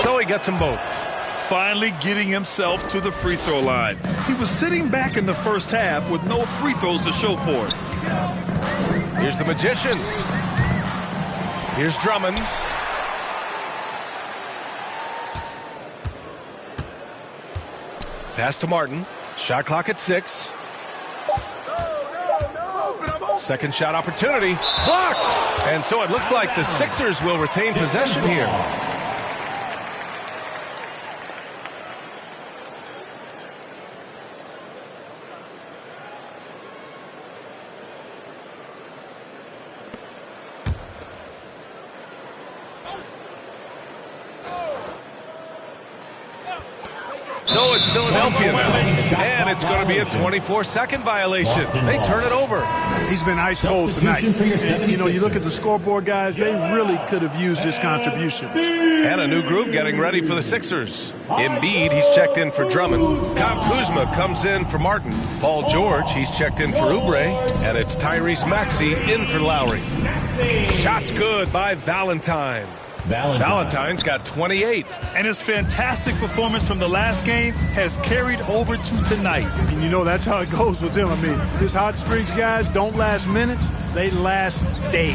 So he gets them both. Finally getting himself to the free throw line. He was sitting back in the first half with no free throws to show for it. Here's the Magician. Here's Drummond. Pass to Martin. Shot clock at 6. Second shot opportunity. Blocked! And so it looks like the Sixers will retain possession here. So it's Philadelphia now, and it's going to be a 24-second violation. They turn it over. He's been ice cold tonight. And, you know, you look at the scoreboard, guys, they really could have used this contribution. And a new group getting ready for the Sixers. Embiid, he's checked in for Drummond. Kyle Kuzma comes in for Martin. Paul George, he's checked in for Oubre. And it's Tyrese Maxey in for Lowry. Shots good by Valentine. Valentine's got 28. And his fantastic performance from the last game has carried over to tonight. And you know that's how it goes with him. I mean, his hot streaks, guys, don't last minutes. They last days.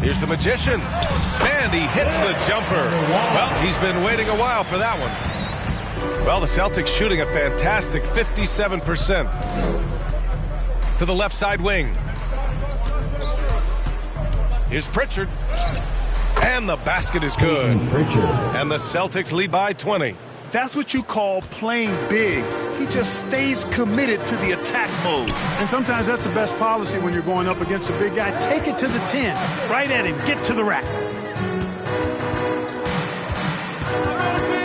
Here's the Magician. And he hits the jumper. Well, he's been waiting a while for that one. Well, the Celtics shooting a fantastic 57%. To the left side wing. Here's Pritchard. And the basket is good. And the Celtics lead by 20. That's what you call playing big. He just stays committed to the attack mode. And sometimes that's the best policy when you're going up against a big guy. Take it to the 10. Right at him. Get to the rack.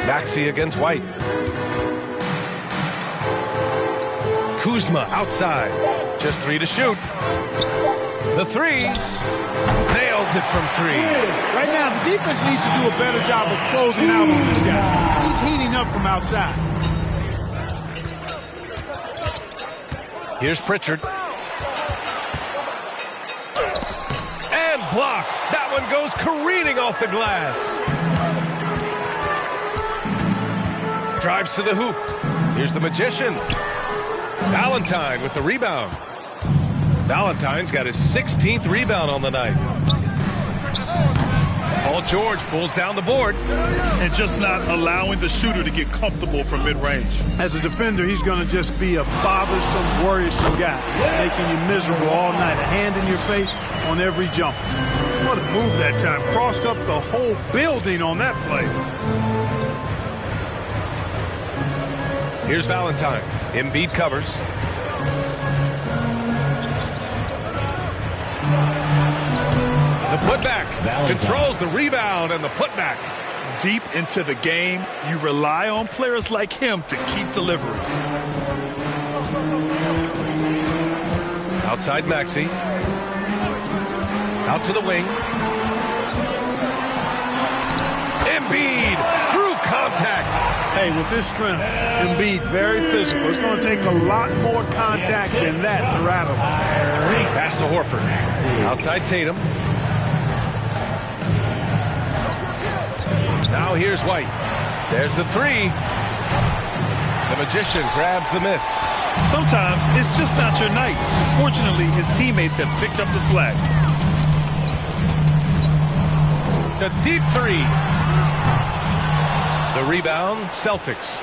Maxey against White. Kuzma outside. Just 3 to shoot. The 3. Nails it from 3. Right now, the defense needs to do a better job of closing out on this guy. He's heating up from outside. Here's Pritchard. And blocked. That one goes careening off the glass. Drives to the hoop. Here's the Magician. Valentine with the rebound. Valentine's got his 16th rebound on the night. Paul George pulls down the board. And just not allowing the shooter to get comfortable from mid-range. As a defender, he's going to just be a bothersome, worrisome guy, making you miserable all night. A hand in your face on every jump. What a move that time. Crossed up the whole building on that play. Here's Valentine. Embiid covers. The putback. Controls the rebound and the putback. Deep into the game, you rely on players like him to keep delivering. Outside Maxey. Out to the wing. Embiid through contact. Hey, with this strength, Embiid very physical. It's going to take a lot more contact than that to rattle him. Pass to Horford. Outside Tatum. Now here's White. There's the three. The Magician grabs the miss. Sometimes it's just not your night. Fortunately, his teammates have picked up the slack. The deep three. The rebound, Celtics.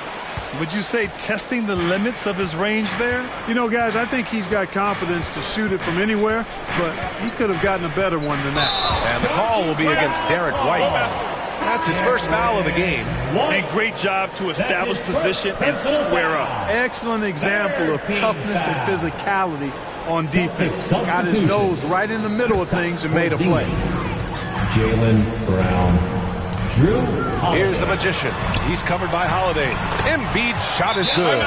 Would you say testing the limits of his range there? You know, guys, I think he's got confidence to shoot it from anywhere, but he could have gotten a better one than that. And the call will be against Derek White. That's his first foul of the game. And great job to establish position and square up. Excellent example of toughness and physicality on defense. Got his nose right in the middle of things and made a play. Jaylen Brown. Drew Holiday. Here's the Magician. He's covered by Holiday. Embiid's shot is good.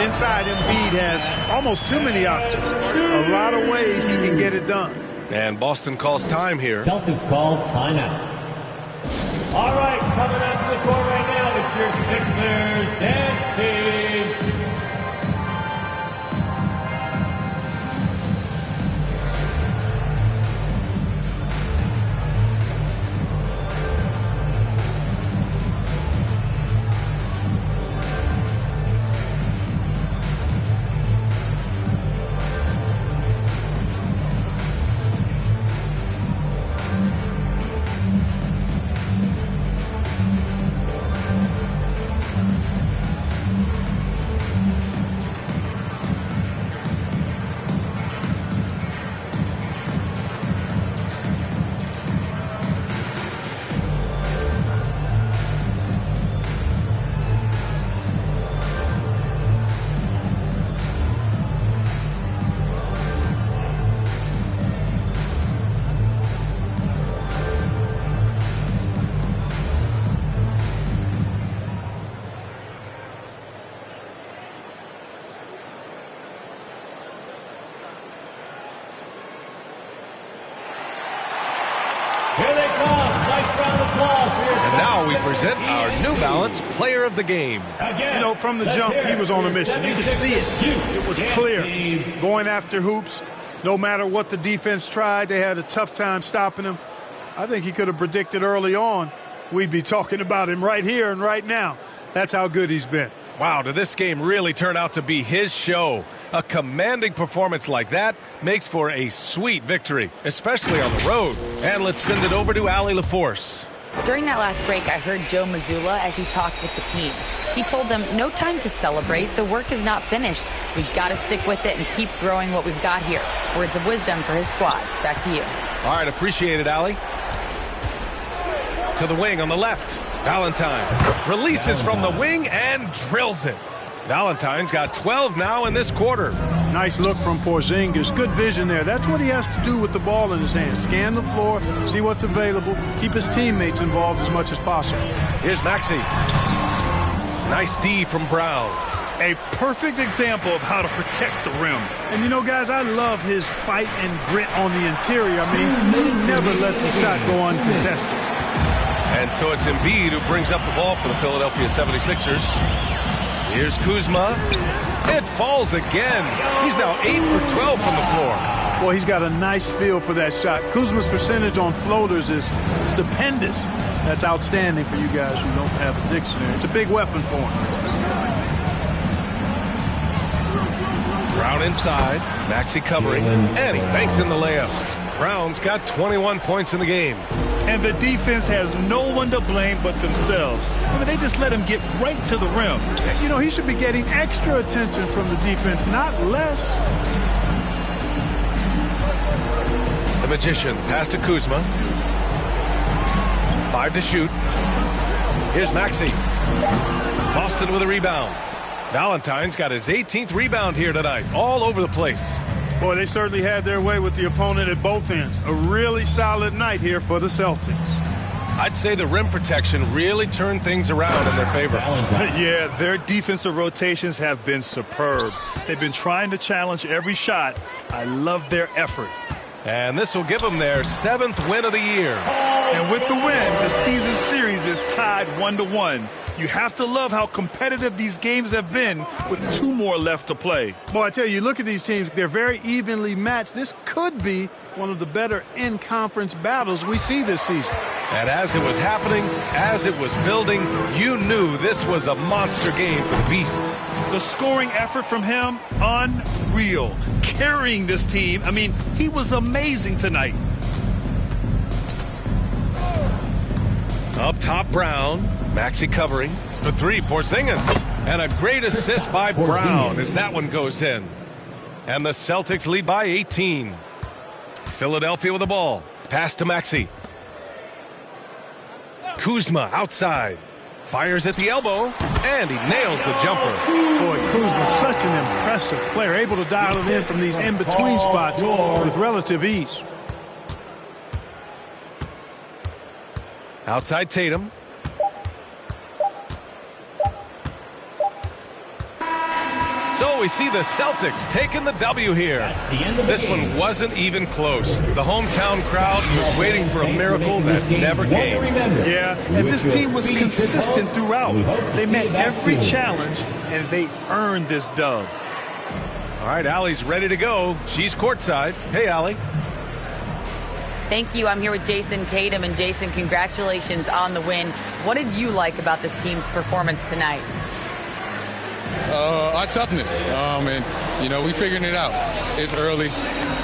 Inside, Embiid has almost too many options. A lot of ways he can get it done. And Boston calls time here. Celtics call timeout. All right, coming out to the court right now, it's your Sixers, Dan Page. And now we present our New Balance Player of the Game. You know, from the jump, he was on a mission. You could see it. It was clear. Going after hoops, no matter what the defense tried, they had a tough time stopping him. I think he could have predicted early on we'd be talking about him right here and right now. That's how good he's been. Wow, did this game really turn out to be his show? A commanding performance like that makes for a sweet victory, especially on the road. And let's send it over to Allie LaForce. During that last break, I heard Joe Mazzulla as he talked with the team. He told them, no time to celebrate. The work is not finished. We've got to stick with it and keep growing what we've got here. Words of wisdom for his squad. Back to you. All right, appreciate it, Allie. To the wing on the left. Valentine releases from the wing and drills it. Valentine's got 12 now in this quarter. Nice look from Porzingis. Good vision there. That's what he has to do with the ball in his hand. Scan the floor, see what's available, keep his teammates involved as much as possible. Here's Maxey. Nice D from Brown. A perfect example of how to protect the rim. And you know, guys, I love his fight and grit on the interior. I mean, he never lets a shot go uncontested. And so it's Embiid who brings up the ball for the Philadelphia 76ers. Here's Kuzma. It falls again. He's now 8 for 12 from the floor. Boy, he's got a nice feel for that shot. Kuzma's percentage on floaters is stupendous. That's outstanding for you guys who don't have a dictionary. It's a big weapon for him. Brown inside. Maxey covering. And he banks in the layup. Brown's got 21 points in the game. And the defense has no one to blame but themselves. I mean, they just let him get right to the rim. You know, he should be getting extra attention from the defense, not less. The Magician pass to Kuzma. 5 to shoot. Here's Maxey. Boston with a rebound. Valentine's got his 18th rebound here tonight, all over the place. Boy, they certainly had their way with the opponent at both ends. A really solid night here for the Celtics. I'd say the rim protection really turned things around in their favor. Yeah, their defensive rotations have been superb. They've been trying to challenge every shot. I love their effort. And this will give them their 7th win of the year. And with the win, the season series is tied 1-1. You have to love how competitive these games have been with 2 more left to play. Boy, I tell you, look at these teams. They're very evenly matched. This could be one of the better in-conference battles we see this season. And as it was happening, as it was building, you knew this was a monster game for the Beast. The scoring effort from him, unreal. Carrying this team, I mean, he was amazing tonight. Up top, Brown. Maxey covering. For 3, Porzingis. And a great assist by Brown as that one goes in. And the Celtics lead by 18. Philadelphia with the ball. Pass to Maxey. Kuzma outside. Fires at the elbow. And he nails the jumper. Boy, Kuzma's such an impressive player. Able to dial it in from these in-between spots with relative ease. Outside Tatum. So we see the Celtics taking the W here. This one wasn't even close. The hometown crowd was waiting for a miracle that never came. Yeah, and this team was consistent throughout. They met every challenge, and they earned this dub. All right, Allie's ready to go. She's courtside. Hey, Allie. Thank you. I'm here with Jason Tatum. And Jason, congratulations on the win. What did you like about this team's performance tonight? Our toughness. And, you know, we figuring it out. It's early,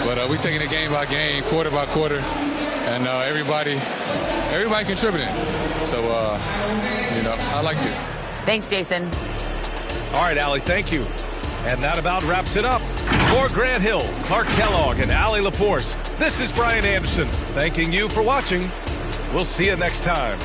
but we taking it game by game, quarter by quarter, and everybody contributing. So, you know, I liked it. Thanks, Jason. All right, Allie, thank you. And that about wraps it up. For Grant Hill, Clark Kellogg, and Allie LaForce, this is Brian Anderson thanking you for watching. We'll see you next time.